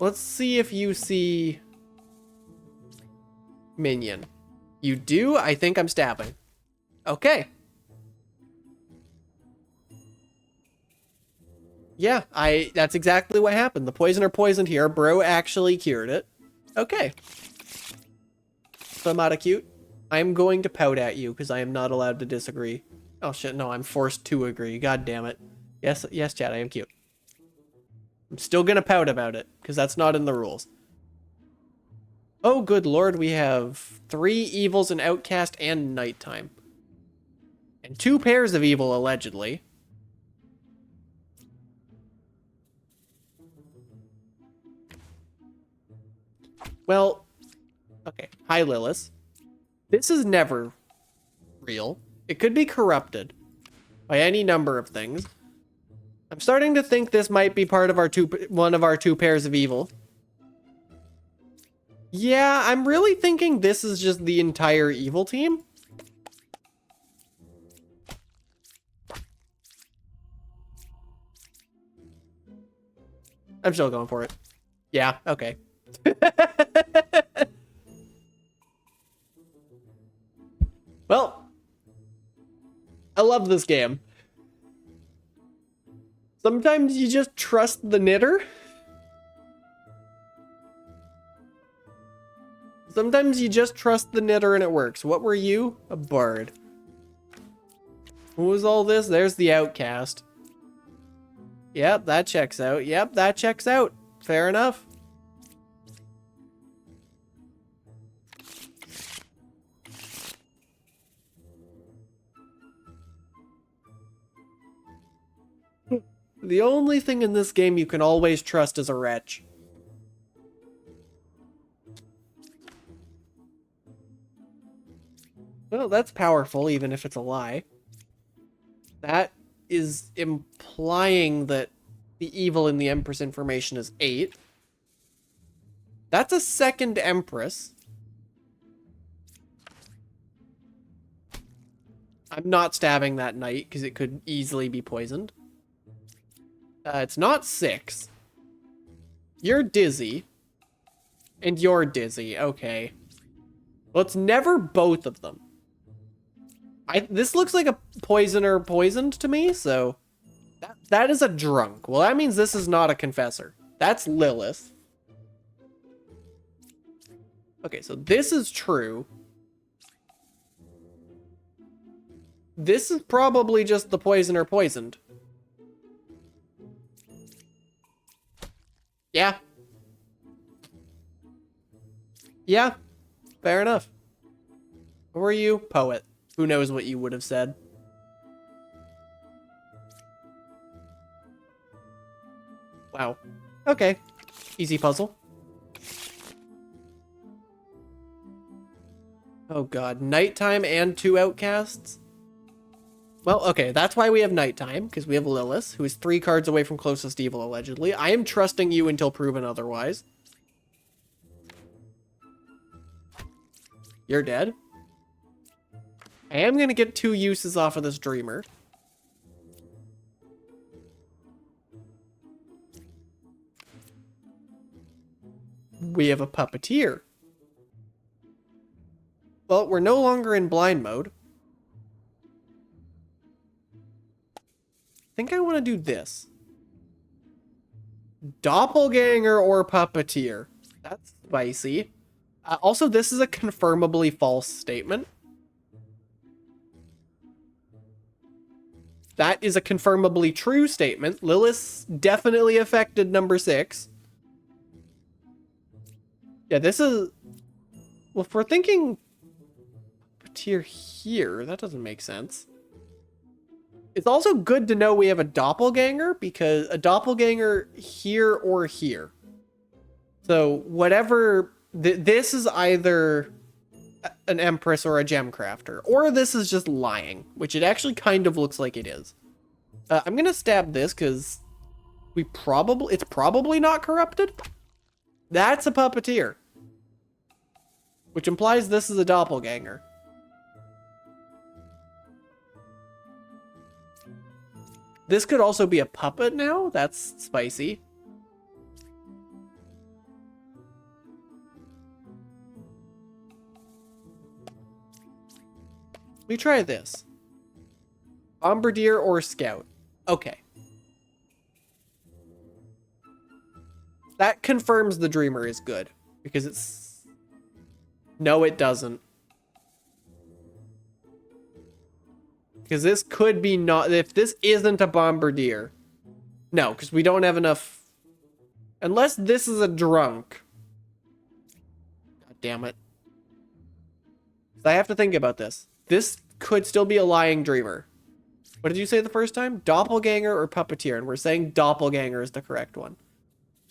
let's see if you see minion. You do? I think I'm stabbing. Okay. Yeah, that's exactly what happened. The Poisoner poisoned here. Bro actually cured it. Okay. So I'm out of cute. I'm going to pout at you because I am not allowed to disagree. Oh shit, no, I'm forced to agree. God damn it. Yes, Chad, I am cute. I'm still gonna pout about it because that's not in the rules. Oh, good lord, we have 3 evils, an outcast, and nighttime. And 2 pairs of evil, allegedly. Well, okay. Hi, Lilith. This is never real. It could be corrupted by any number of things. I'm starting to think this might be part of one of our 2 pairs of evil. Yeah, I'm really thinking this is just the entire evil team. I'm still going for it. Yeah, okay. Well, I love this game. Sometimes you just trust the knitter. Sometimes you just trust the knitter and it works. What were you? A bard. What was all this? There's the outcast. Yep, that checks out. Yep, that checks out. Fair enough. The only thing in this game you can always trust is a wretch. Well, that's powerful, even if it's a lie. That is implying that the evil in the Empress information is 8. That's a second Empress. I'm not stabbing that knight, because it could easily be poisoned. It's not 6. You're dizzy. And you're dizzy. Okay. Well, it's never both of them. This looks like a poisoner poisoned to me, so... That is a drunk. Well, that means this is not a confessor. That's Lilith. Okay, so this is true. This is probably just the poisoner poisoned. Yeah. Yeah. fair enough. Who are you? Poet. Who knows what you would have said? Wow. Okay. Easy puzzle. Oh god, nighttime and 2 outcasts? Well, okay, that's why we have nighttime, because we have Lilith, who is 3 cards away from closest evil, allegedly. I am trusting you until proven otherwise. You're dead. I am going to get 2 uses off of this Dreamer. We have a Puppeteer. Well, we're no longer in blind mode. I think I want to do this. Doppelganger or Puppeteer. That's spicy. Also, this is a confirmably false statement. That is a confirmably true statement. Lilith definitely affected number 6. Yeah, this is... Well, if we're thinking Puppeteer here, that doesn't make sense. It's also good to know we have a doppelganger, because a doppelganger here or here. So whatever... this is either an Empress or a Gemcrafter, or this is just lying, which it actually kind of looks like it is. I'm going to stab this, because it's probably not corrupted. That's a Puppeteer. Which implies this is a doppelganger. This could also be a puppet now. That's spicy. Let me try this. Bombardier or Scout. Okay. That confirms the Dreamer is good. Because it's... No, it doesn't. Because this could be not... If this isn't a Bombardier... No, because we don't have enough... Unless this is a drunk. God damn it. I have to think about this. This could still be a lying Dreamer. What did you say the first time? Doppelganger or Puppeteer? And we're saying Doppelganger is the correct one.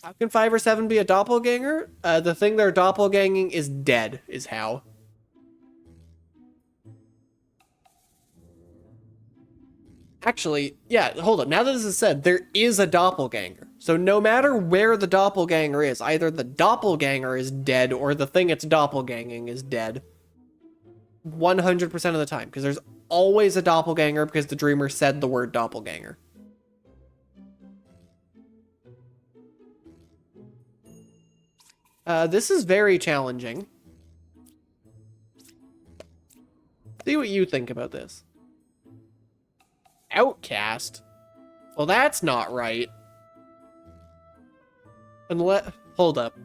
How can 5 or 7 be a Doppelganger? The thing they're doppelganging is dead, is how. Actually, yeah, hold up. Now that this is said, there is a Doppelganger. So no matter where the Doppelganger is, either the Doppelganger is dead or the thing it's doppelganging is dead. 100% of the time. Because there's always a Doppelganger because the Dreamer said the word Doppelganger. This is very challenging. See what you think about this. Outcast? Well, that's not right. Unless... Hold up.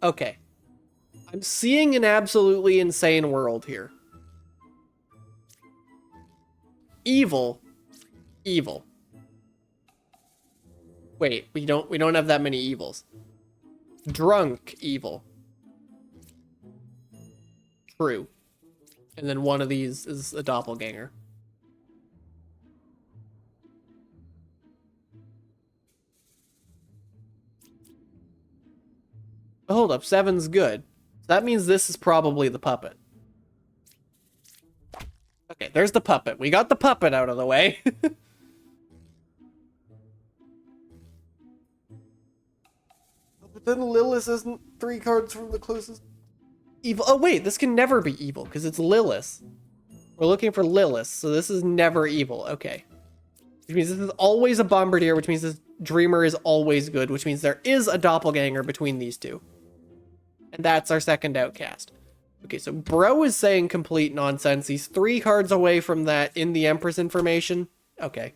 Okay. I'm seeing an absolutely insane world here. Evil. Evil. Wait, we don't have that many evils. Drunk evil. True. And then one of these is a doppelganger. Hold up, 7's good. So that means this is probably the puppet. Okay, there's the puppet. We got the puppet out of the way. But then Lilith isn't 3 cards from the closest evil. Oh wait, this can never be evil because it's Lilith. We're looking for Lilith, so this is never evil. Okay. Which means this is always a Bombardier, which means this Dreamer is always good, which means there is a doppelganger between these two. And that's our second outcast. Okay, so Bro is saying complete nonsense. He's 3 cards away from that in the Empress information. Okay.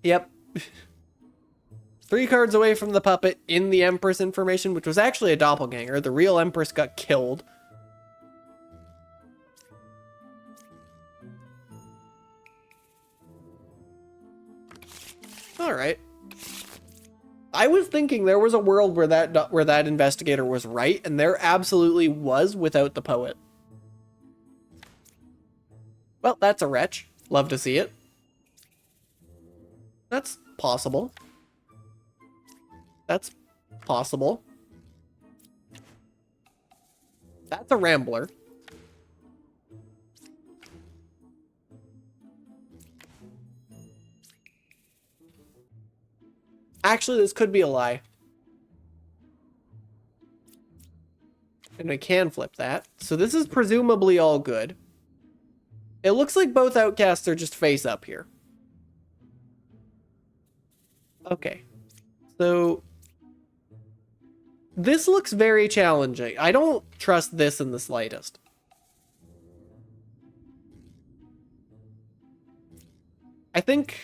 Yep. 3 cards away from the puppet in the Empress information, which was actually a doppelganger. The real Empress got killed. All right. I was thinking there was a world where that investigator was right, and there absolutely was without the poet. Well, that's a wretch. Love to see it. That's possible. That's possible. That's a rambler. Actually, this could be a lie. And I can flip that. So this is presumably all good. It looks like both outcasts are just face up here. Okay. So this looks very challenging. I don't trust this in the slightest. I think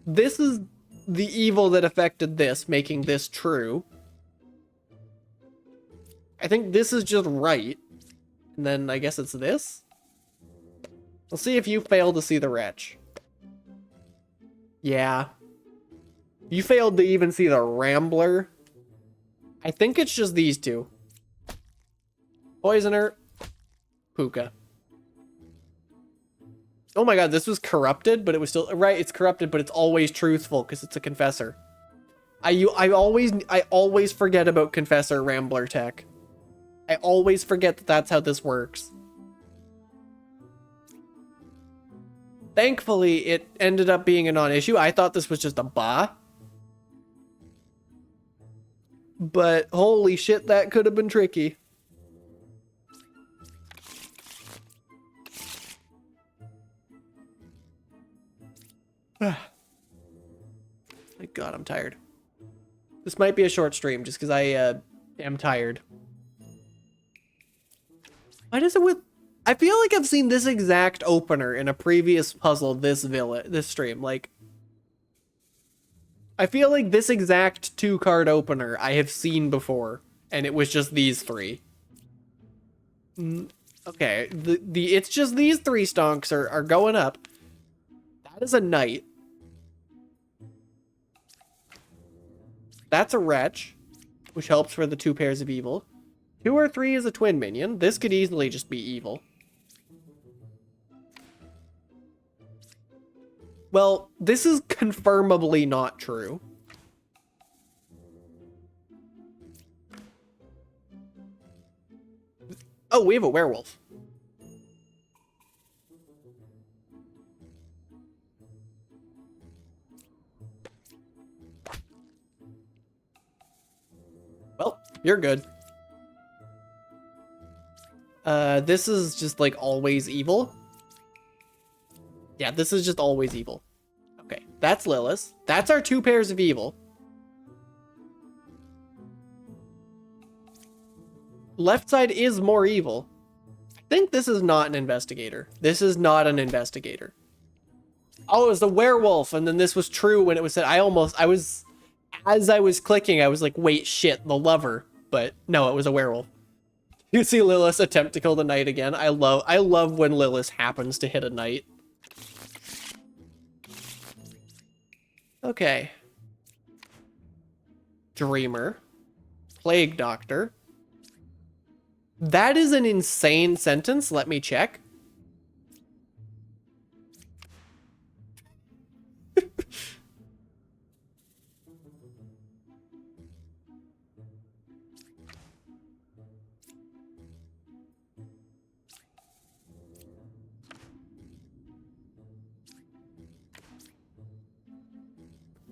this is the evil that affected this, making this true. I think this is just right. And then I guess it's this. We'll see if you fail to see the wretch. Yeah. You failed to even see the rambler. I think it's just these two. Poisoner. Puka. Oh my god, this was corrupted, but it was still... Right, it's corrupted, but it's always truthful, because it's a confessor. I always forget about confessor rambler tech. I always forget that that's how this works. Thankfully, it ended up being a non-issue. I thought this was just a ba. But holy shit, that could have been tricky. My god, I'm tired. This might be a short stream just because I am tired. Why does it with... I feel like I've seen this exact opener in a previous puzzle this stream. Like, I feel like this exact 2-card opener I have seen before, and it was just these 3. Okay, it's just these 3 stonks are going up. That is a knight. That's a wretch, which helps for the 2 pairs of evil. 2 or 3 is a twin minion. This could easily just be evil. Well, this is confirmably not true. Oh, we have a werewolf. Well, you're good. This is just like always evil. Yeah, this is just always evil. Okay, that's Lilith. That's our 2 pairs of evil. Left side is more evil. I think this is not an investigator. This is not an investigator. Oh, it was the werewolf, and then this was true when it was said. As I was clicking, I was like, wait, shit, the lover. But no, it was a werewolf. You see Lilith attempt to kill the knight again. I love when Lilith happens to hit a knight. Okay. Dreamer. Plague Doctor. That is an insane sentence. Let me check.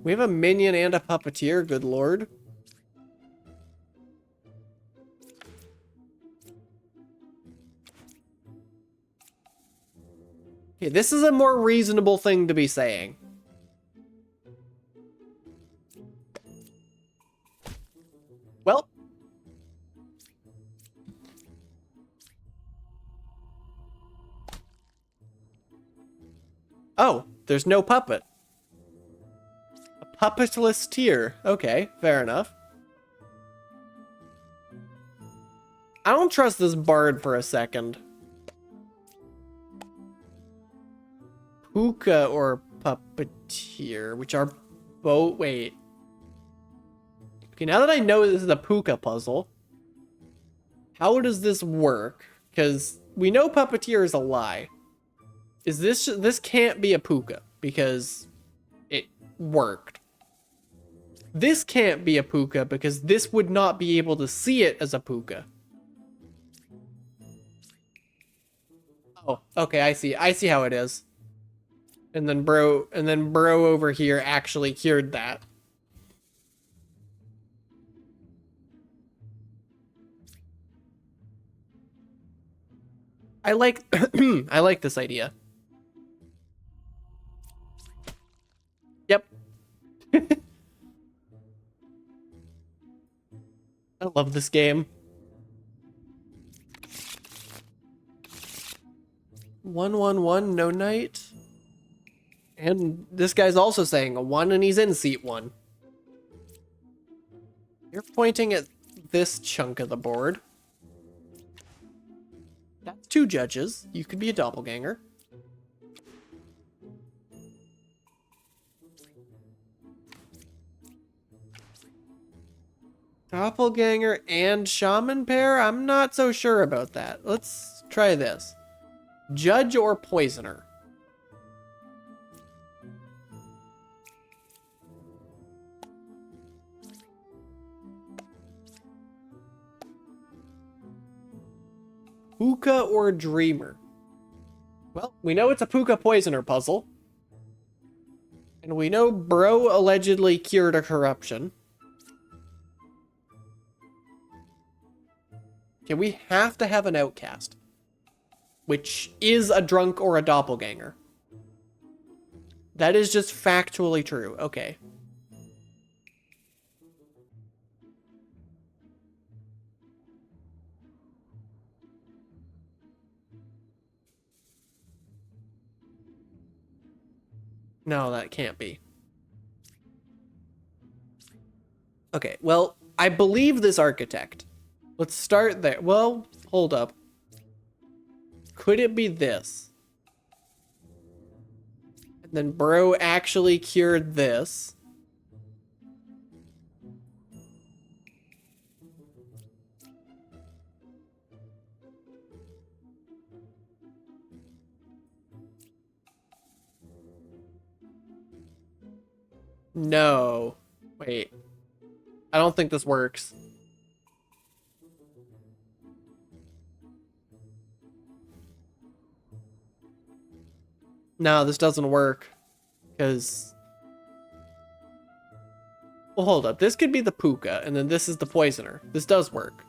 We have a minion and a puppeteer, good lord. Okay, this is a more reasonable thing to be saying. Well. Oh, there's no puppet. Puppetless tier. Okay, fair enough. I don't trust this bard for a second. Puka or puppeteer, which are both... Wait. Okay, now that I know this is a Puka puzzle, how does this work? Because we know puppeteer is a lie. Is this can't be a Puka because it worked. This can't be a Puka because this would not be able to see it as a Puka. Oh, okay, I see. I see how it is. And then bro over here actually cured that. I like I like this idea. Yep. I love this game. 111, no knight. And this guy's also saying a 1 and he's in seat 1. You're pointing at this chunk of the board. That's 2 judges. You could be a doppelganger. Doppelganger and shaman pair? I'm not so sure about that. Let's try this. Judge or poisoner? Puka or dreamer? Well, we know it's a Puka poisoner puzzle. And we know bro allegedly cured a corruption. Okay, we have to have an outcast, which is a drunk or a doppelganger. That is just factually true. Okay. No, that can't be. Okay, well, I believe this architect. Let's start there. Well, hold up. Could it be this? And then bro actually cured this. No. Wait. I don't think this works. No, this doesn't work. Because... Well, hold up. This could be the Puka, and then this is the poisoner. This does work.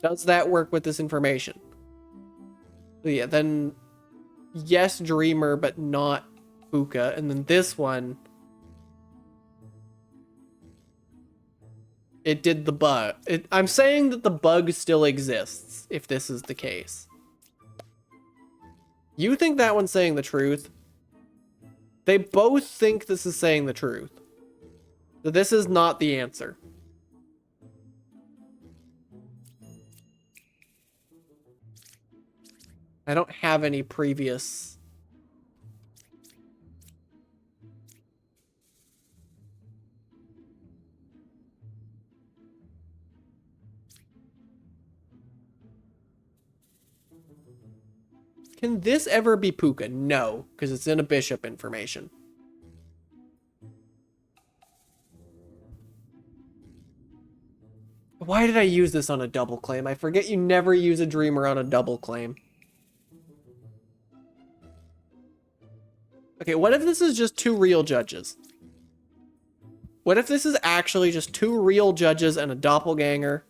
Does that work with this information? So yeah, then... Yes, dreamer, but not Puka. And then this one... It did the bug. I'm saying that the bug still exists, if this is the case. You think that one's saying the truth? They both think this is saying the truth. So this is not the answer. I don't have any previous... Can this ever be Puka? No, because it's in a bishop information. Why did I use this on a double claim? I forget you never use a dreamer on a double claim. Okay, what if this is just 2 real judges? What if this is actually just 2 real judges and a doppelganger?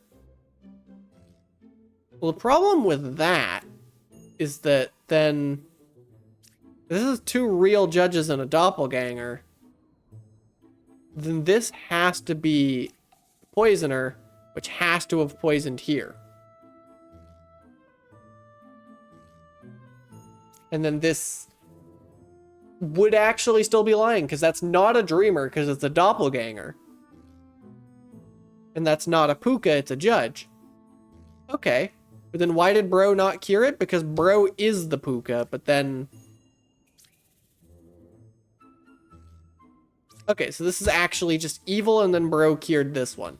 Well, the problem with that is that then this is 2 real judges and a doppelganger. Then this has to be poisoner, which has to have poisoned here. And then this would actually still be lying, because that's not a dreamer, because it's a doppelganger. And that's not a puka, it's a judge. Okay. But then why did bro not cure it? Because bro is the puka, but then... Okay, so this is actually just evil, and then bro cured this one.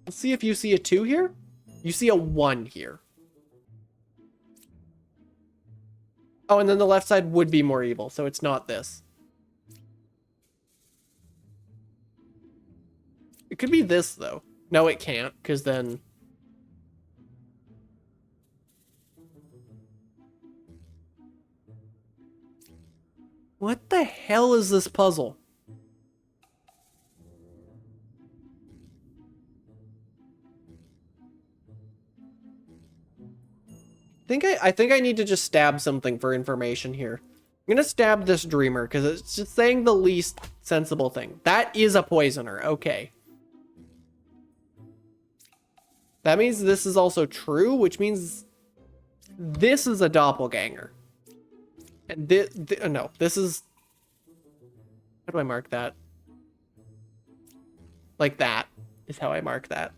Let's see if you see a 2 here. You see a 1 here. Oh, and then the left side would be more evil, so it's not this. It could be this, though. No, it can't, because then... What the hell is this puzzle? I think I need to just stab something for information here. I'm gonna stab this dreamer because it's just saying the least sensible thing. That is a poisoner. Okay. That means this is also true, which means this is a doppelganger. And this is... How do I mark that? Like that is how I mark that.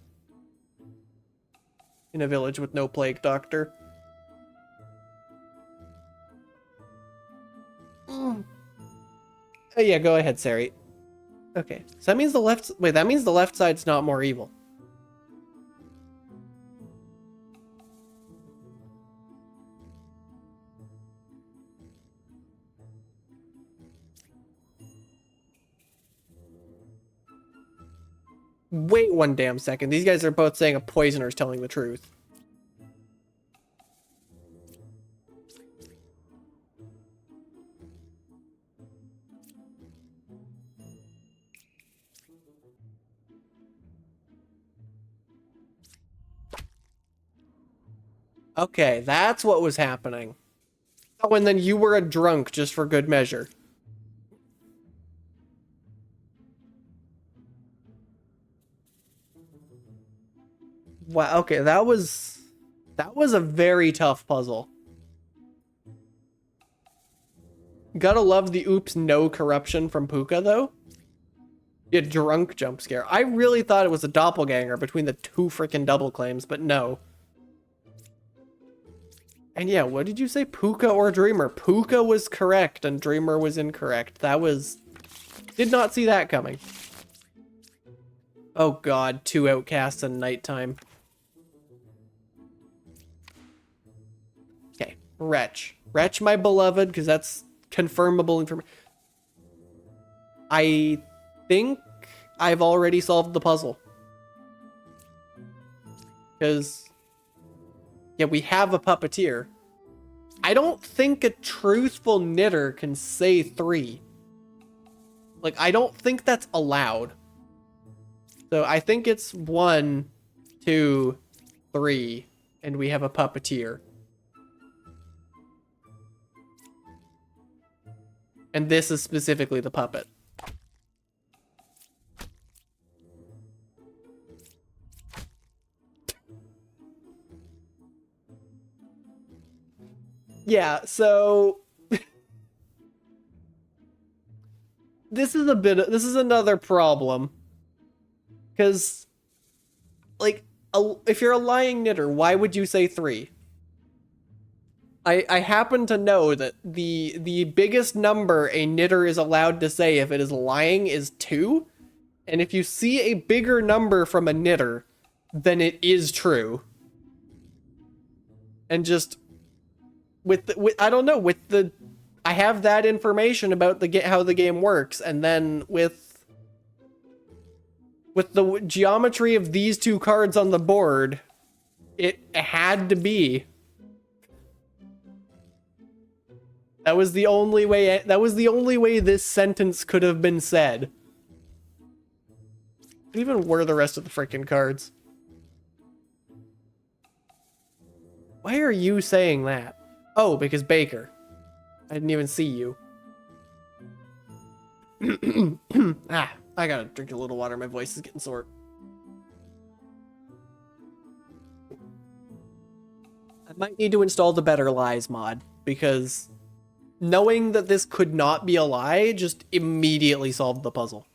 In a village with no plague doctor. Oh, yeah, go ahead, Sari. Okay, so that means the left... Wait, that means the left side's not more evil. Wait one damn second. These guys are both saying a poisoner's telling the truth. Okay, that's what was happening. Oh, and then you were a drunk just for good measure. Wow, okay, that was a very tough puzzle. Gotta love the oops no corruption from Puka, though. Yeah, drunk jump scare. I really thought it was a doppelganger between the 2 freaking double claims, but no. And yeah, what did you say? Puka or Dreamer? Puka was correct and Dreamer was incorrect. That was... Did not see that coming. Oh god, 2 outcasts and nighttime. Okay, Wretch. Wretch, my beloved, because that's confirmable information. I think I've already solved the puzzle. Because... Yeah, we have a puppeteer. I don't think a truthful knitter can say 3. Like, I don't think that's allowed. So I think it's 1, 2, 3, and we have a puppeteer. And this is specifically the puppet. Yeah, so this is another problem. Cuz like if you're a lying knitter, why would you say 3? I happen to know that the biggest number a knitter is allowed to say if it is lying is 2, and if you see a bigger number from a knitter, then it is true. And just I don't know, I have that information about how the game works, and then with the geometry of these 2 cards on the board, it had to be. That was the only way this sentence could have been said. What even were the rest of the freaking cards? Why are you saying that? Oh, because Baker. I didn't even see you. I gotta drink a little water. My voice is getting sore. I might need to install the Better Lies mod, because knowing that this could not be a lie just immediately solved the puzzle.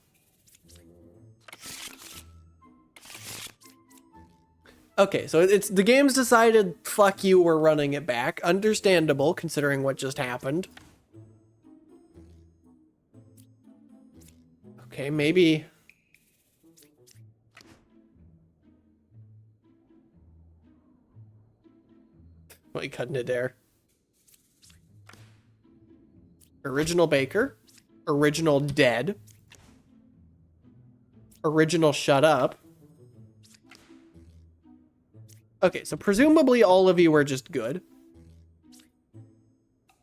Okay, so it's the game's decided, fuck you, we're running it back. Understandable, considering what just happened. Okay, maybe... What are you cutting it there? Original Baker. Original Dead. Original Shut Up. Okay, so presumably all of you are just good.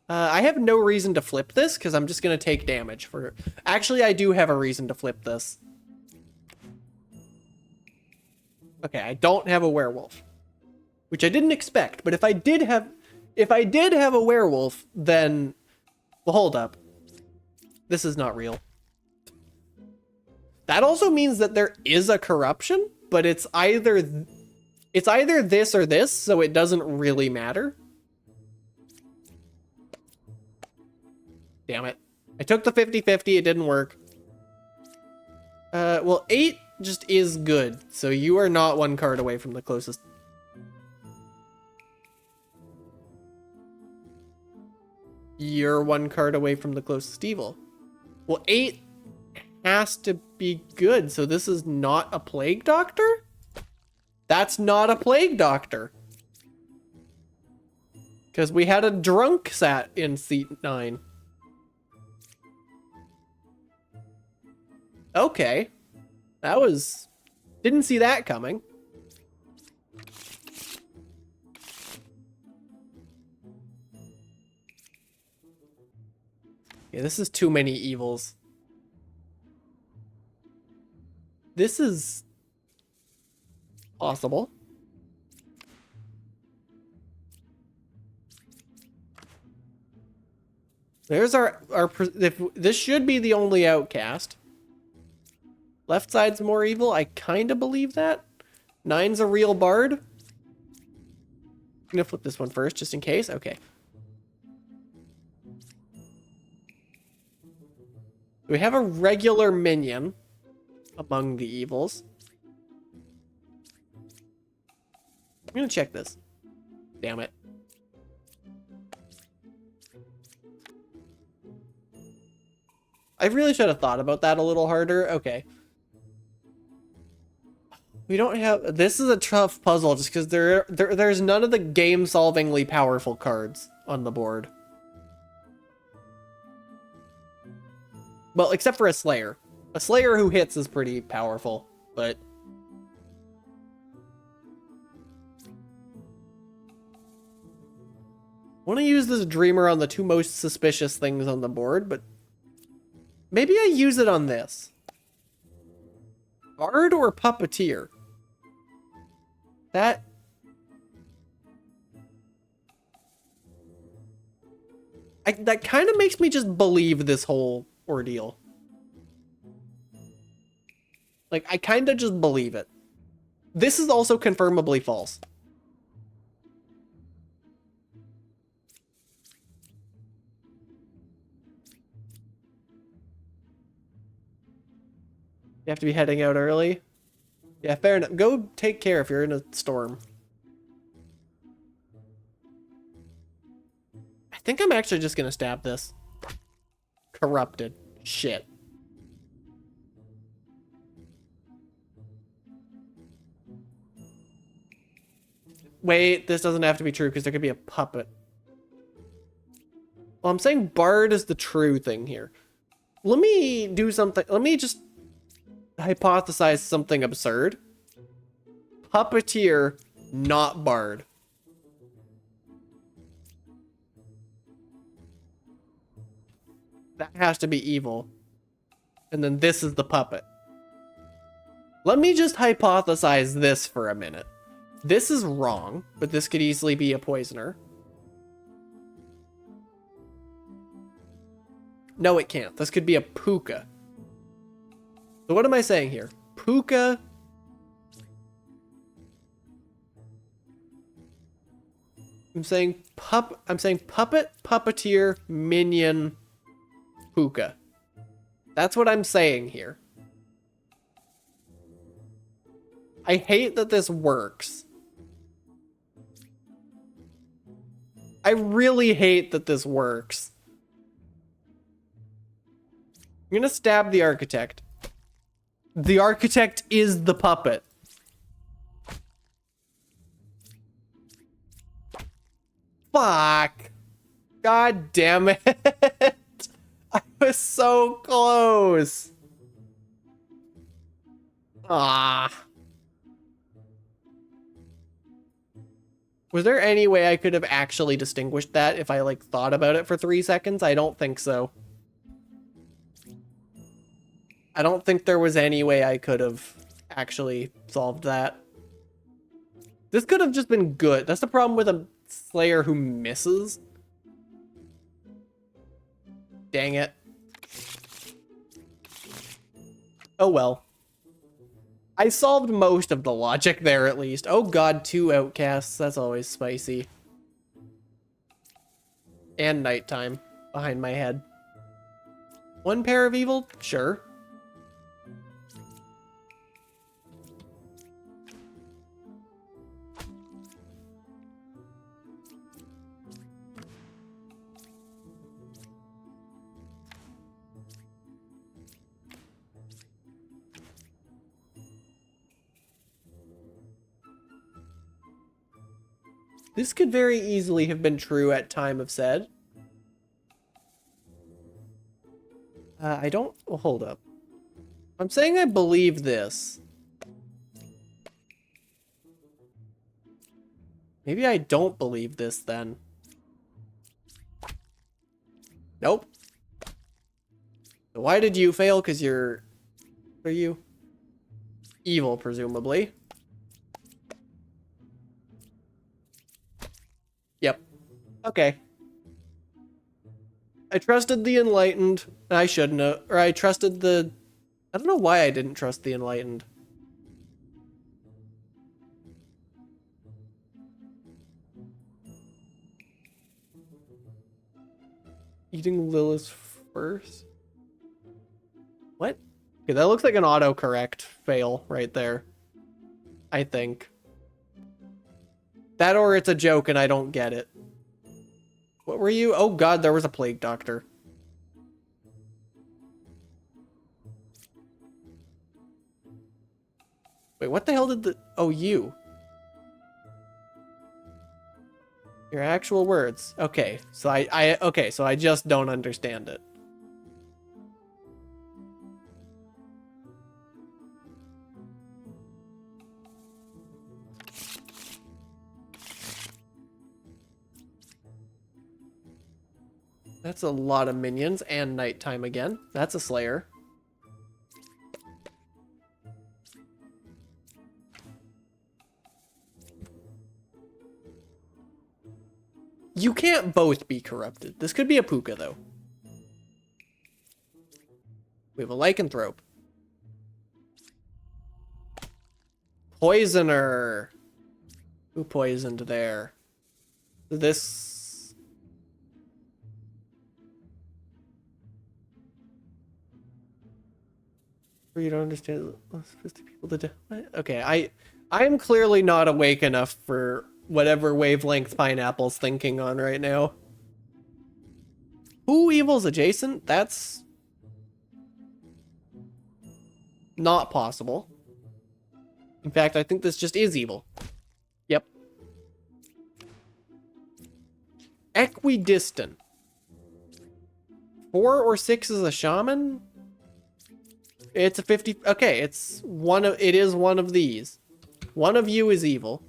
I have no reason to flip this, because I'm just going to take damage for... Actually, I do have a reason to flip this. Okay, I don't have a werewolf. Which I didn't expect, but if I did have a werewolf, then... Well, hold up. This is not real. That also means that there is a corruption, but it's either this or this, so it doesn't really matter. Damn it. I took the 50-50, it didn't work. Well, 8 just is good, so you are not one card away from the closest. You're one card away from the closest evil. Well, 8 has to be good, so this is not a Plague Doctor? That's not a Plague Doctor. Because we had a drunk sat in seat 9. Okay. That was... Didn't see that coming. Yeah, this is too many evils. This is... possible. There's our this should be the only outcast. Left side's more evil. I kind of believe that. 9's a real bard. I'm gonna flip this one first, just in case. Okay. We have a regular minion among the evils. I'm gonna check this. Damn it. I really should have thought about that a little harder. Okay. We don't have... This is a tough puzzle just because there's none of the game-solvingly powerful cards on the board. Well, except for a Slayer. A Slayer who hits is pretty powerful, but... I want to use this Dreamer on the two most suspicious things on the board, but... Maybe I use it on this. Bard or Puppeteer? That... that kind of makes me just believe this whole ordeal. Like, I kind of just believe it. This is also confirmably false. You have to be heading out early? Yeah, fair enough. Go take care if you're in a storm. I think I'm actually just gonna stab this. Corrupted. Shit. Wait, this doesn't have to be true because there could be a puppet. Well, I'm saying Bard is the true thing here. Let me do something. Let me just hypothesize something absurd. Puppeteer, not Bard. That has to be evil. And then this is the puppet. Let me just hypothesize this for a minute. This is wrong, but this could easily be a poisoner. No, it can't. This could be a puka. So what am I saying here? Puka. I'm saying puppet, puppeteer, minion, puka. That's what I'm saying here. I hate that this works. I really hate that this works. I'm gonna stab the architect. The architect is the puppet. Fuck. God damn it. I was so close. Ah. Was there any way I could have actually distinguished that if I, like, thought about it for 3 seconds? I don't think so. I don't think there was any way I could have actually solved that. This could have just been good. That's the problem with a Slayer who misses. Dang it. Oh well. I solved most of the logic there, at least. Oh god, 2 outcasts. That's always spicy. And nighttime behind my head. 1 pair of evil? Sure. This could very easily have been true at time of said. I don't... Well, hold up. I'm saying I believe this. Maybe I don't believe this then. Nope. So why did you fail? Because you're... What are you? Evil, presumably. Yep. Okay. I trusted the enlightened. I shouldn't have. Or I trusted the... I don't know why I didn't trust the enlightened. Eating Lilith first? What? Okay, that looks like an autocorrect fail right there. I think. That or it's a joke and I don't get it. What were you? Oh god, there was a plague doctor. Wait, what the hell did the... Oh, you. Your actual words. Okay, so okay, so I just don't understand it. That's a lot of minions and nighttime again. That's a Slayer. You can't both be corrupted. This could be a Puka, though. We have a Lycanthrope. Poisoner. Who poisoned there? This... You don't understand people to do. Okay, I am clearly not awake enough for whatever wavelength Pineapple's thinking on right now. Who evil's adjacent? That's not possible. In fact, I think this just is evil. Yep. Equidistant. 4 or 6 is a shaman? It's a 50. Okay, it's one of. It is one of these. One of you is evil.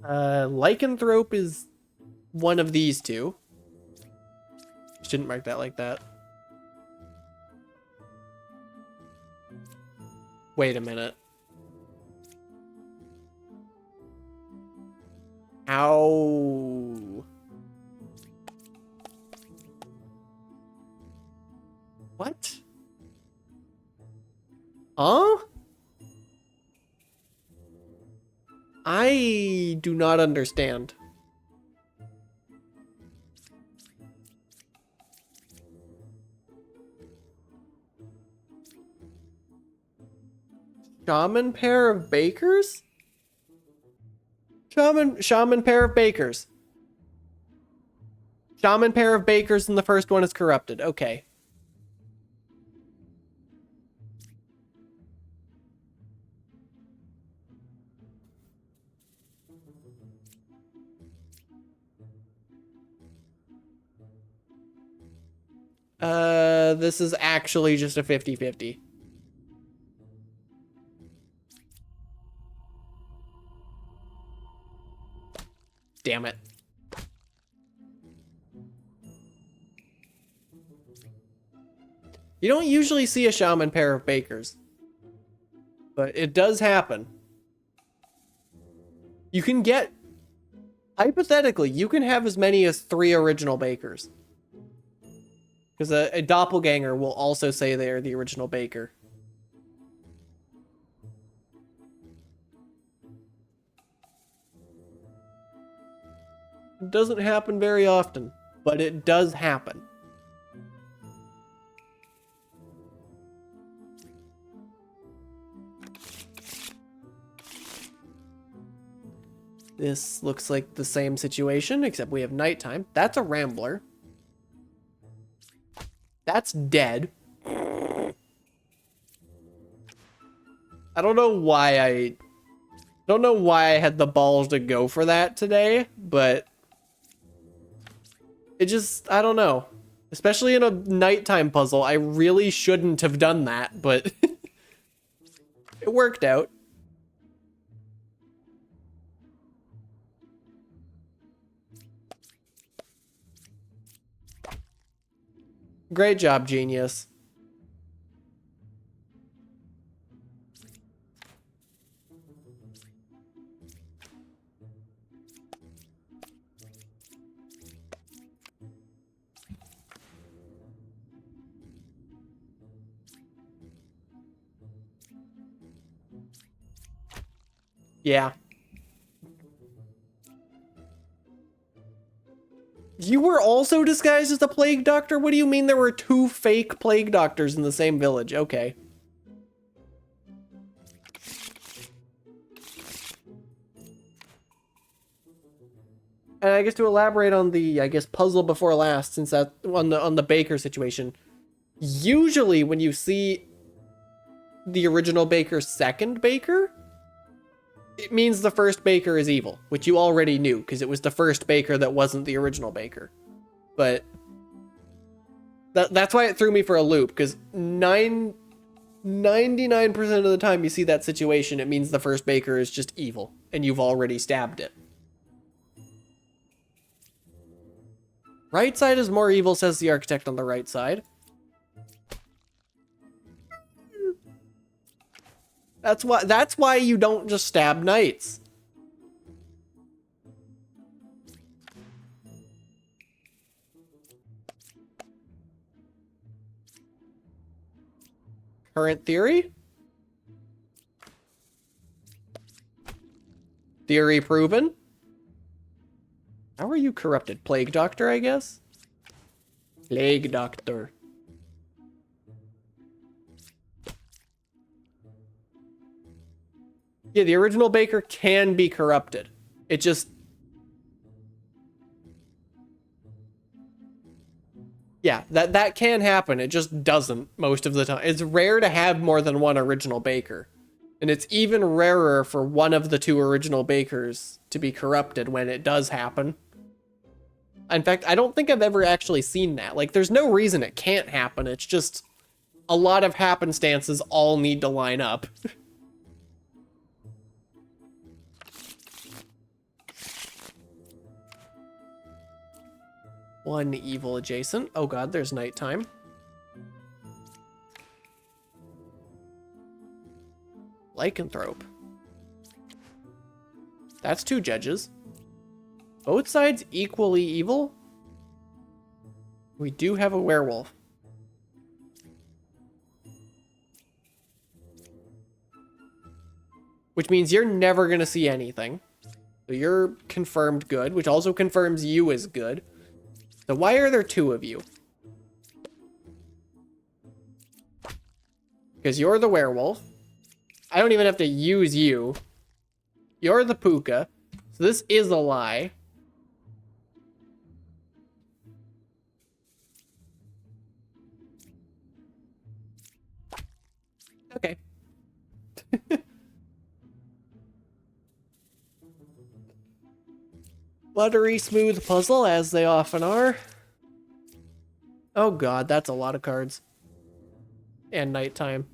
Lycanthrope is one of these two. Shouldn't mark that like that. Wait a minute. Ow. What? Huh? I do not understand. Shaman pair of bakers? Shaman pair of bakers. Shaman pair of bakers and the first one is corrupted. Okay. This is actually just a 50-50. Damn it. You don't usually see a shaman pair of bakers, but it does happen. You can get, hypothetically, you can have as many as 3 original bakers. Because a doppelganger will also say they are the original baker. It doesn't happen very often, but it does happen. This looks like the same situation, except we have nighttime. That's a rambler. That's dead. I don't know why I had the balls to go for that today, but it just, I don't know. Especially in a nighttime puzzle, I really shouldn't have done that, but it worked out. Great job, genius. Yeah. You were also disguised as a plague doctor? What do you mean there were 2 fake plague doctors in the same village? Okay. And I guess to elaborate on the, puzzle before last, since that on the baker situation, usually when you see the original baker's second baker, it means the first baker is evil, which you already knew because it was the first baker that wasn't the original baker. But that's why it threw me for a loop, because 99% of the time you see that situation, it means the first baker is just evil and you've already stabbed it. Right side is more evil, says the architect on the right side. That's why you don't just stab knights. Current theory? Theory proven? How are you corrupted? Plague Doctor, I guess? Plague Doctor. Yeah, the original baker can be corrupted. It just... Yeah, that can happen. It just doesn't most of the time. It's rare to have more than one original baker. And it's even rarer for one of the 2 original bakers to be corrupted when it does happen. In fact, I don't think I've ever actually seen that. Like, there's no reason it can't happen. It's just a lot of happenstances all need to line up. One evil adjacent. Oh god, there's nighttime. Lycanthrope. That's 2 judges. Both sides equally evil? We do have a werewolf. which means you're never going to see anything. So you're confirmed good, which also confirms you is good. So why are there two of you? Because you're the werewolf. I don't even have to use you. You're the puka. So this is a lie. Okay. Buttery smooth puzzle, as they often are. Oh god, that's a lot of cards. And nighttime.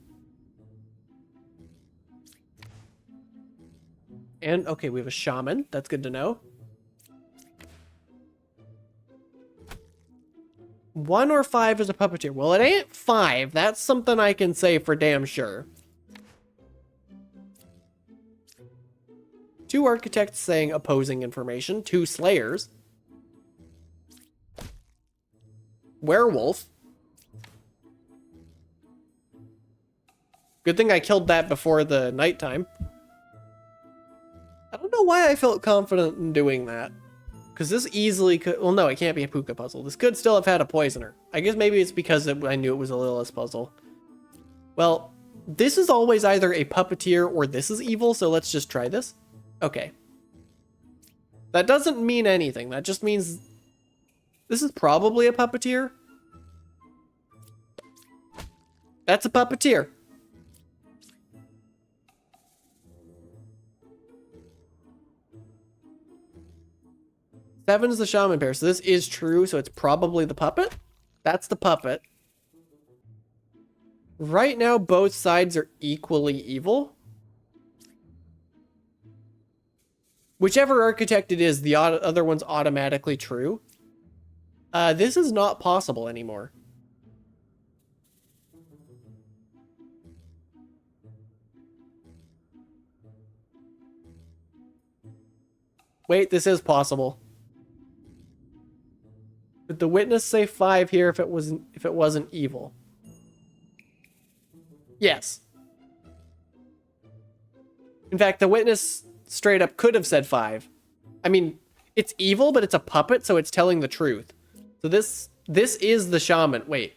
And, okay, we have a shaman. That's good to know. 1 or 5 is a puppeteer. Well, it ain't 5. That's something I can say for damn sure. 2 architects saying opposing information. 2 slayers. Werewolf. Good thing I killed that before the nighttime. I don't know why I felt confident in doing that. Because this easily could... Well, no, it can't be a puka puzzle. This could still have had a poisoner. I guess maybe it's because I knew it was a Lilith puzzle. Well, this is always either a puppeteer or this is evil, so let's just try this. Okay. That doesn't mean anything. That just means... This is probably a puppeteer. That's a puppeteer. Seven is the shaman pair, so this is true, so it's probably the puppet. That's the puppet. Right now, both sides are equally evil. Whichever architect it is, the other one's automatically true. This is not possible anymore. Wait, this is possible. Did the witness say 5 here if it wasn't evil? Yes. In fact, the witness straight up could have said 5. I mean, it's evil, but it's a puppet, so it's telling the truth. So this is the shaman. Wait.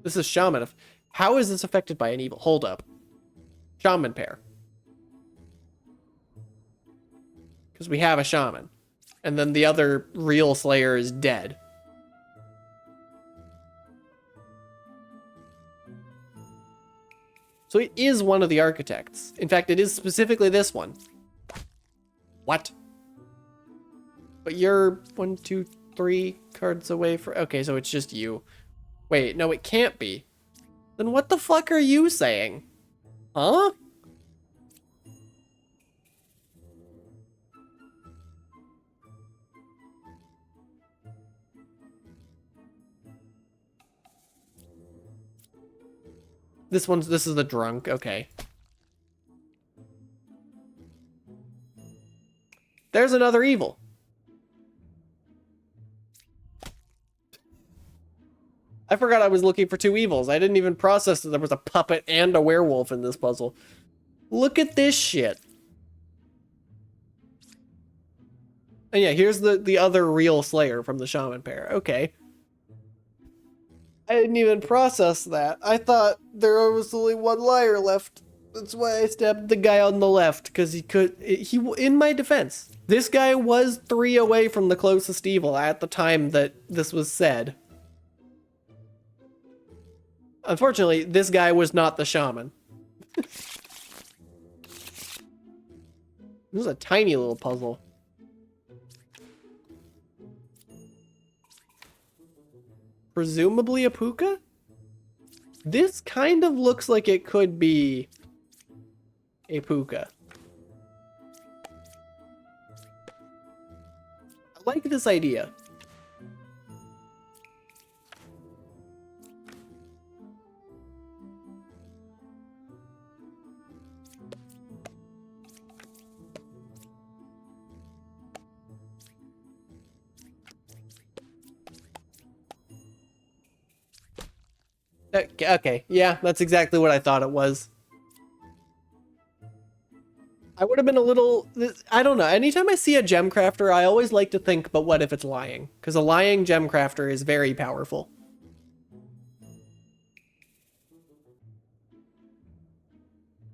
This is shaman. How is this affected by an evil? Hold up. Shaman pair. Because we have a shaman. And then the other real slayer is dead. So it is one of the architects. In fact, it is specifically this one. What? But you're 1, 2, 3 cards away from... Okay, so it's just you. Wait, no, it can't be. Then what the fuck are you saying? Huh? This is the drunk, okay. There's another evil. I forgot I was looking for 2 evils. I didn't even process that there was a puppet and a werewolf in this puzzle. Look at this shit. And yeah, here's the other real slayer from the shaman pair. Okay. I didn't even process that. I thought there was only 1 liar left. That's why I stabbed the guy on the left, because in my defense, this guy was 3 away from the closest evil at the time that this was said. Unfortunately, this guy was not the shaman. This is a tiny little puzzle. Presumably a puka? This kind of looks like it could be a puka. I like this idea. Okay, yeah, that's exactly what I thought it was. I would have been a little, I don't know. Anytime I see a gem crafter, I always like to think, but what if it's lying? Because a lying gem crafter is very powerful.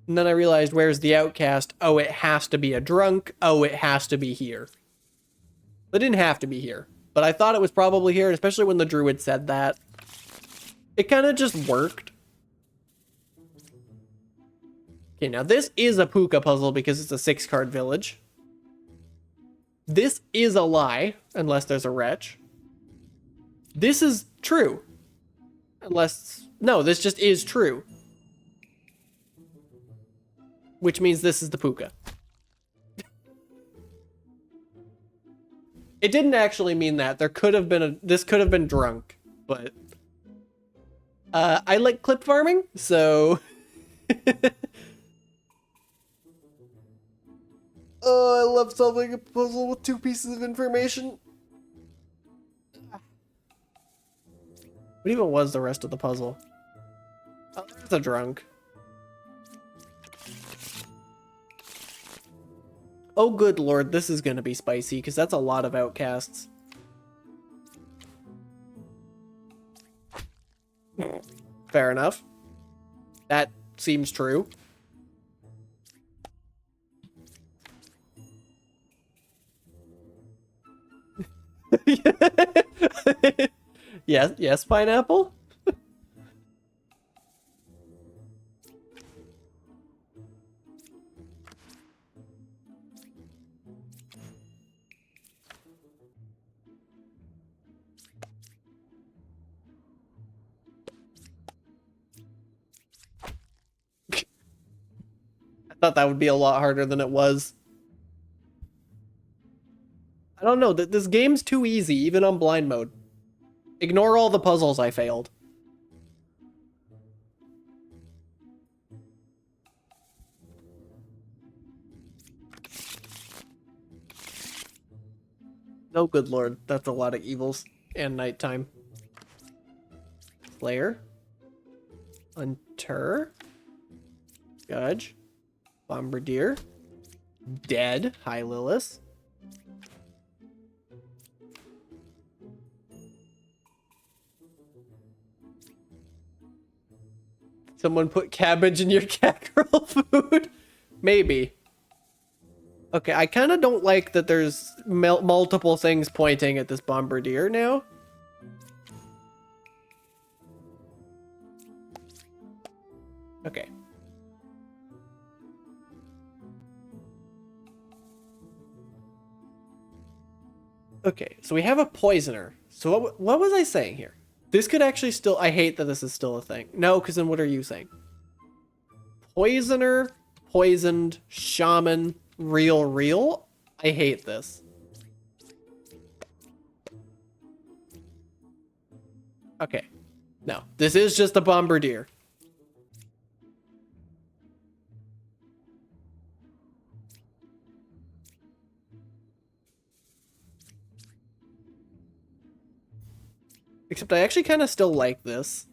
And then I realized, where's the outcast? Oh, it has to be a drunk. Oh, it has to be here. It didn't have to be here, but I thought it was probably here, and especially when the druid said that. It kind of just worked. Okay, now this is a puka puzzle because it's a 6-card village. This is a lie, unless there's a wretch. This is true. Unless... No, this just is true. Which means this is the puka. It didn't actually mean that. There could have been this could have been drunk, but... I like clip farming, so... Oh, I love solving a puzzle with 2 pieces of information. What even was the rest of the puzzle? Oh, there's a drunk. Oh, good lord, this is gonna be spicy, because that's a lot of outcasts. Fair enough. That seems true. Yes, pineapple? I thought that would be a lot harder than it was. I don't know, this game's too easy, even on blind mode. Ignore all the puzzles I failed. Oh, good lord, that's a lot of evils. And nighttime. Slayer. Hunter. Judge. Bombardier. Dead. Hi, Lilith. Someone put cabbage in your cat girl food? Maybe. Okay, I kind of don't like that there's multiple things pointing at this bombardier now. Okay. Okay, so we have a poisoner. So what was I saying here? This could actually still... I hate that this is still a thing. No, because then what are you saying? Poisoner, poisoned, shaman, real. I hate this. Okay. No, this is just a bombardier. Except I actually kind of still like this.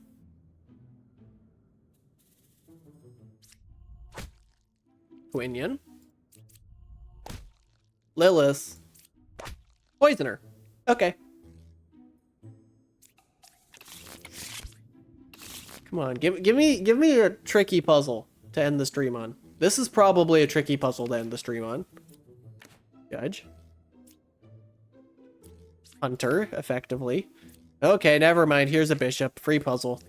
Quinion. Lilith. Poisoner. Okay. Come on, give me a tricky puzzle to end the stream on. This is probably a tricky puzzle to end the stream on. Judge. Hunter, effectively. Okay, never mind. Here's a bishop. Free puzzle.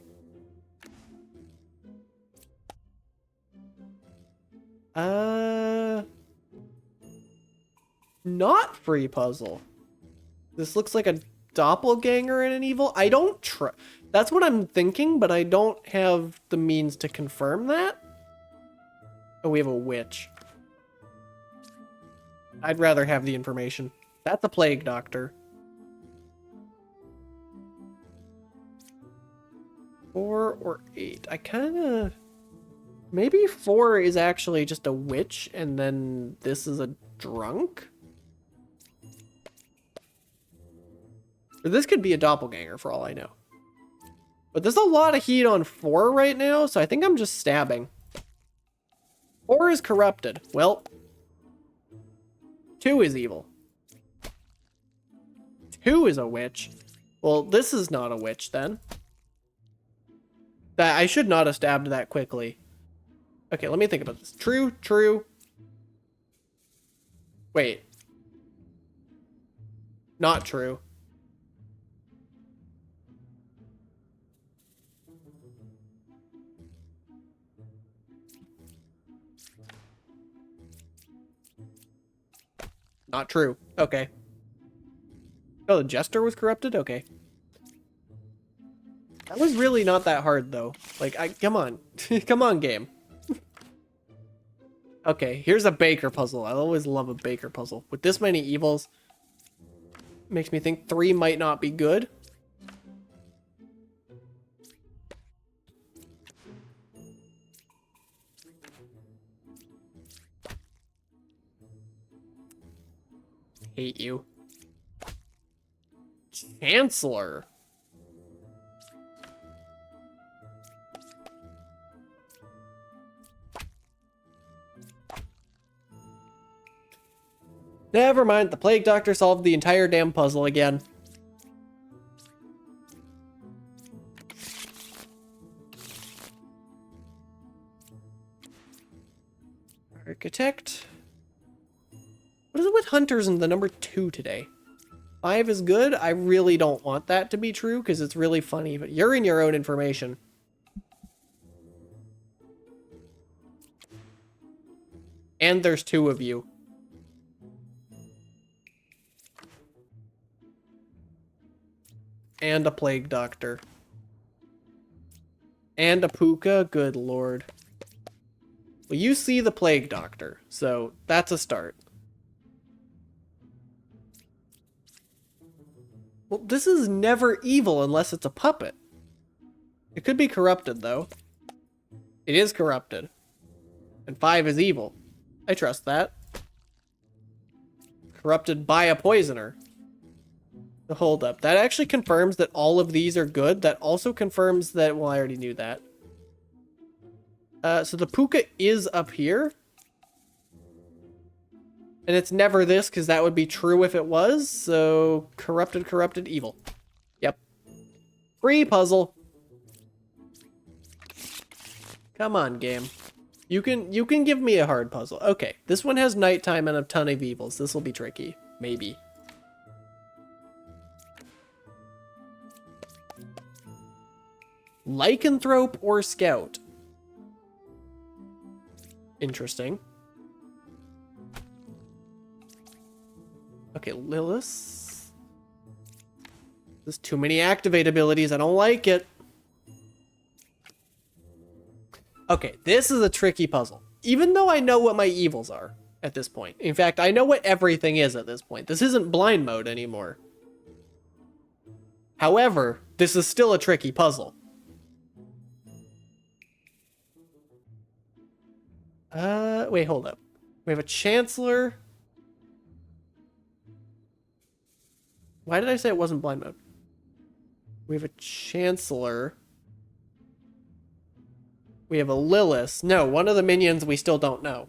Not free puzzle. This looks like a doppelganger and an evil. I don't that's what I'm thinking, but I don't have the means to confirm that. Oh, we have a witch. I'd rather have the information. That's a plague doctor. 4 or 8. I kind of... Maybe 4 is actually just a witch, and then this is a drunk? Or this could be a doppelganger, for all I know. But there's a lot of heat on 4 right now, so I think I'm just stabbing. 4 is corrupted. Well, 2 is evil. 2 is a witch. Well, this is not a witch then. That I should not have stabbed that quickly. Okay, let me think about this. True, true. Wait. Not true. Not true. Okay. Oh, the jester was corrupted? Okay. That was really not that hard, though. Like, come on. Come on, game. Okay, here's a baker puzzle. I always love a baker puzzle. With this many evils, makes me think 3 might not be good. Hate you. Chancellor. Never mind, the plague doctor solved the entire damn puzzle again. Architect. What is it with hunters and the number 2 today? 5 is good. I really don't want that to be true because it's really funny, but you're in your own information. And there's 2 of you. And a plague doctor. And a puka, good lord. Well, you see the plague doctor, so that's a start. Well, this is never evil unless it's a puppet. It could be corrupted, though. It is corrupted. And 5 is evil. I trust that. Corrupted by a poisoner. Hold up. That actually confirms that all of these are good. That also confirms that... Well, I already knew that. So the puka is up here. And it's never this, because that would be true if it was. So, corrupted, corrupted, evil. Yep. Free puzzle. Come on, game. You can give me a hard puzzle. Okay, this one has nighttime and a ton of evils. This will be tricky. Maybe. Lycanthrope or scout? Interesting. Okay, Lilith. There's too many activate abilities. I don't like it. Okay, this is a tricky puzzle. Even though I know what my evils are at this point. In fact, I know what everything is at this point. This isn't blind mode anymore. However, this is still a tricky puzzle. Wait, hold up. We have a Chancellor. Why did I say it wasn't blind mode? We have a Chancellor. We have a Lilith. No, one of the minions we still don't know.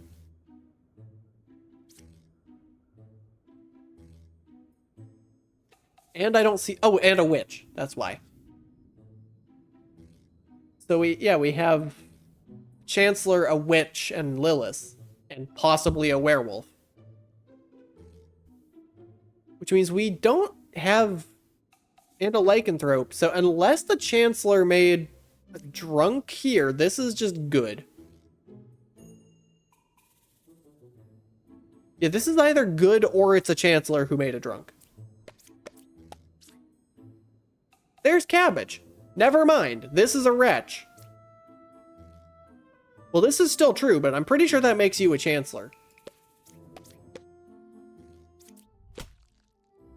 And I don't see... Oh, and a witch. That's why. So we have Chancellor, a witch, and Lilith. And possibly a werewolf. Which means we don't have... And a lycanthrope. So unless the Chancellor made a drunk here, this is just good. Yeah, this is either good or it's a Chancellor who made a drunk. There's cabbage. Never mind. This is a wretch. Well, this is still true, but I'm pretty sure that makes you a Chancellor.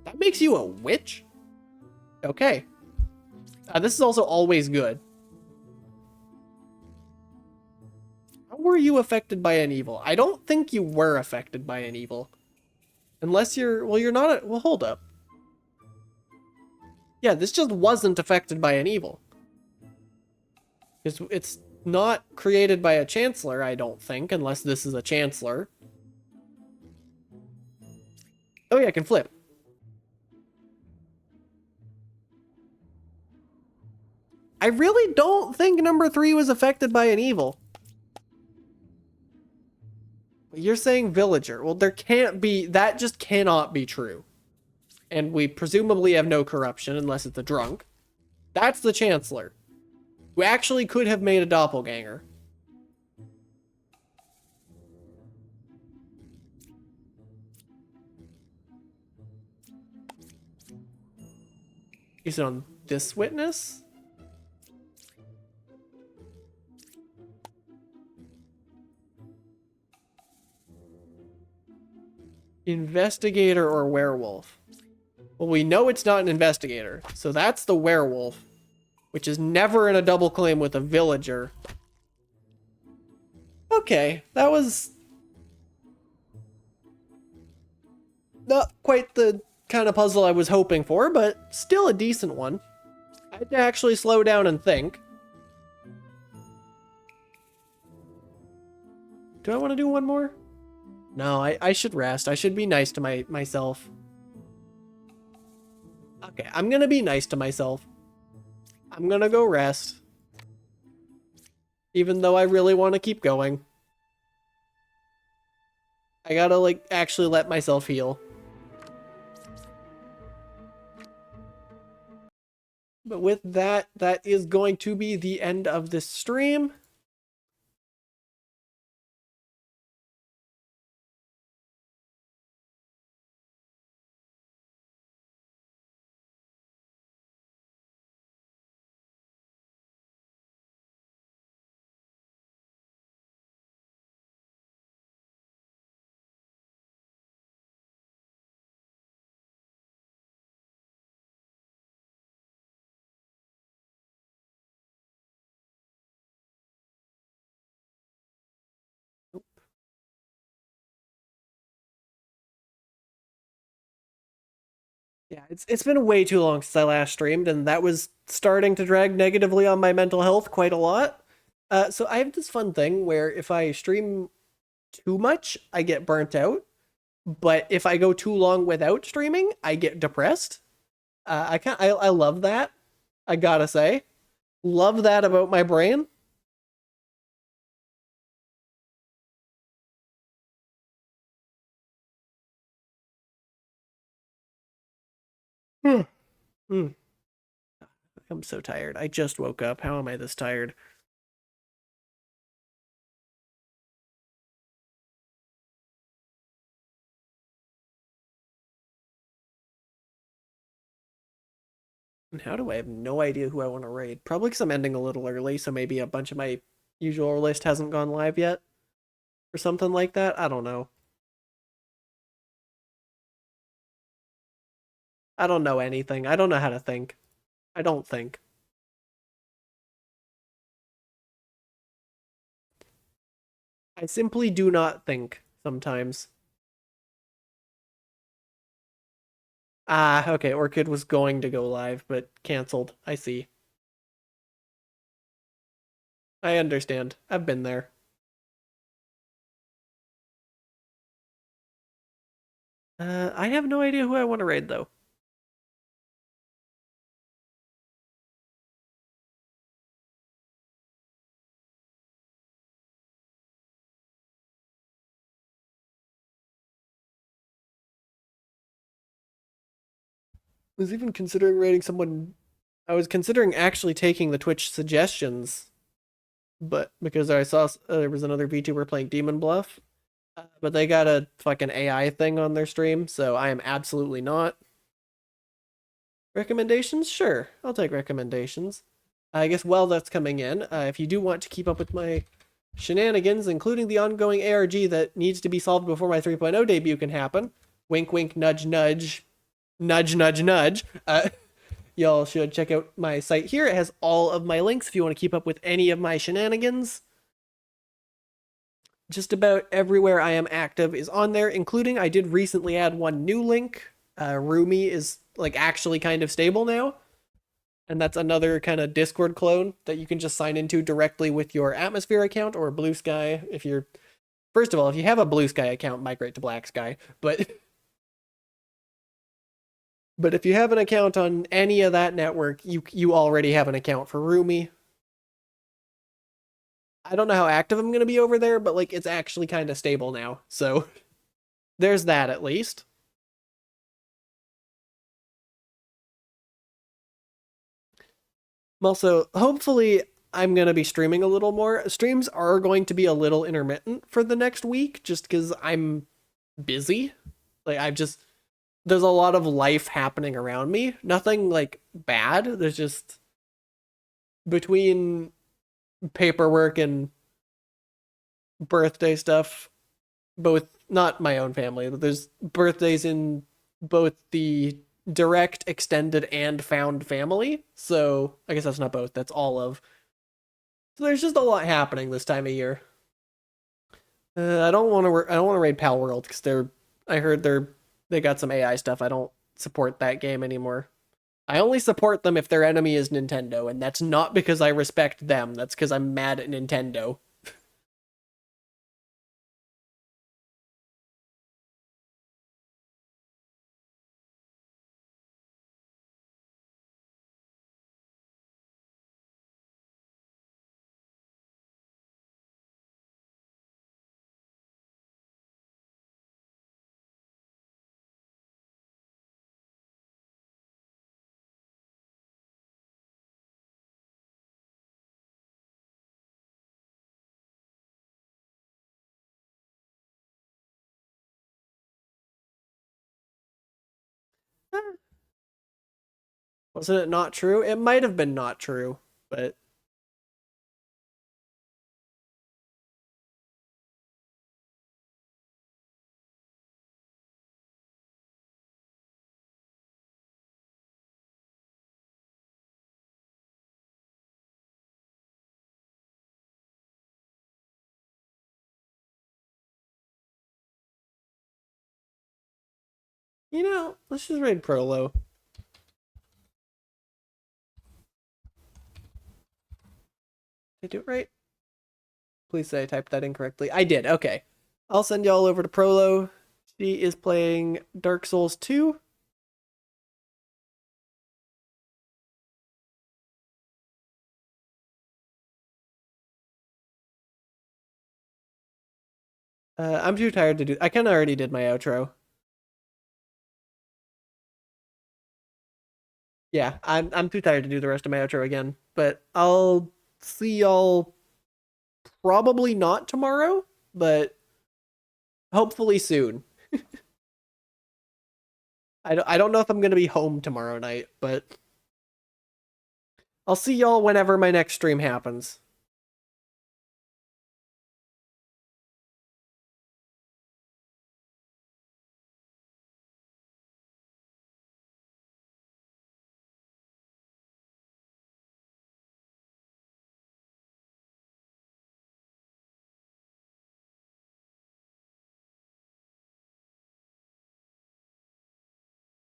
That makes you a witch? Okay. This is also always good. How were you affected by an evil? I don't think you were affected by an evil. Unless you're... Well, you're not... Well, hold up. Yeah, this just wasn't affected by an evil. It's not created by a Chancellor, I don't think, unless this is a Chancellor. Oh yeah, I can flip. I really don't think number 3 was affected by an evil. You're saying villager. Well, there can't be, that just cannot be true. And we presumably have no corruption unless it's a drunk. That's the Chancellor, who actually could have made a doppelganger. Is it on this witness? Investigator or werewolf? Well, we know it's not an investigator, so that's the werewolf, which is never in a double claim with a villager. Okay, that was not quite the kind of puzzle I was hoping for, but still a decent one. I had to actually slow down and think. Do I want to do one more? No, I should rest. I should be nice to myself. Okay, I'm gonna be nice to myself. I'm gonna go rest. Even though I really want to keep going. I gotta, like, actually let myself heal. But with that, that is going to be the end of this stream. Yeah, it's been way too long since I last streamed, and that was starting to drag negatively on my mental health quite a lot. So I have this fun thing where if I stream too much, I get burnt out. But if I go too long without streaming, I get depressed. I love that. I gotta say, love that about my brain. Hmm. Hmm. I'm so tired. I just woke up. How am I this tired? And how do I have no idea who I want to raid? Probably because I'm ending a little early, so maybe a bunch of my usual list hasn't gone live yet. Or something like that. I don't know. I don't know anything. I don't know how to think. I don't think. I simply do not think sometimes. Ah, okay. Orchid was going to go live, but canceled. I see. I understand. I've been there. I have no idea who I want to raid, though. I was even considering raiding someone. I was considering actually taking the Twitch suggestions, but because I saw there was another VTuber playing Demon Bluff, but they got a fucking AI thing on their stream, so I am absolutely not. Recommendations? Sure, I'll take recommendations. I guess while that's coming in, if you do want to keep up with my shenanigans, including the ongoing ARG that needs to be solved before my 3.0 debut can happen, wink, wink, nudge, nudge, nudge, nudge, nudge, y'all should check out my site here. It has all of my links if you want to keep up with any of my shenanigans. Just about everywhere I am active is on there, including I did recently add one new link. Rumi is like actually kind of stable now. And that's another kind of Discord clone that you can just sign into directly with your Atmosphere account or Blue Sky. If you're, first of all, if you have a Blue Sky account, migrate to Black Sky. But But if you have an account on any of that network, you already have an account for Roomy. I don't know how active I'm gonna be over there, but like it's actually kind of stable now. So there's that at least. Also, hopefully I'm gonna be streaming a little more. Streams are going to be a little intermittent for the next week, just because I'm busy. Like I've just there's a lot of life happening around me. Nothing like bad. There's just between paperwork and birthday stuff, both not my own family, but there's birthdays in both the direct, extended, and found family. So I guess that's not both, that's all of. So there's just a lot happening this time of year. I don't want to. I don't want to raid Pal World because they're. I heard they got some AI stuff. I don't support that game anymore. I only support them if their enemy is Nintendo, and that's not because I respect them. That's because I'm mad at Nintendo. Wasn't it not true? It might have been not true, but let's just raid Prolo. Did I do it right? Please say I typed that incorrectly. I did. Okay. I'll send y'all over to Prolo. She is playing Dark Souls 2. I'm too tired to do. I kind of already did my outro. Yeah, I'm too tired to do the rest of my outro again. But I'll see y'all probably not tomorrow, but hopefully soon. I don't know if I'm gonna be home tomorrow night, but I'll see y'all whenever my next stream happens.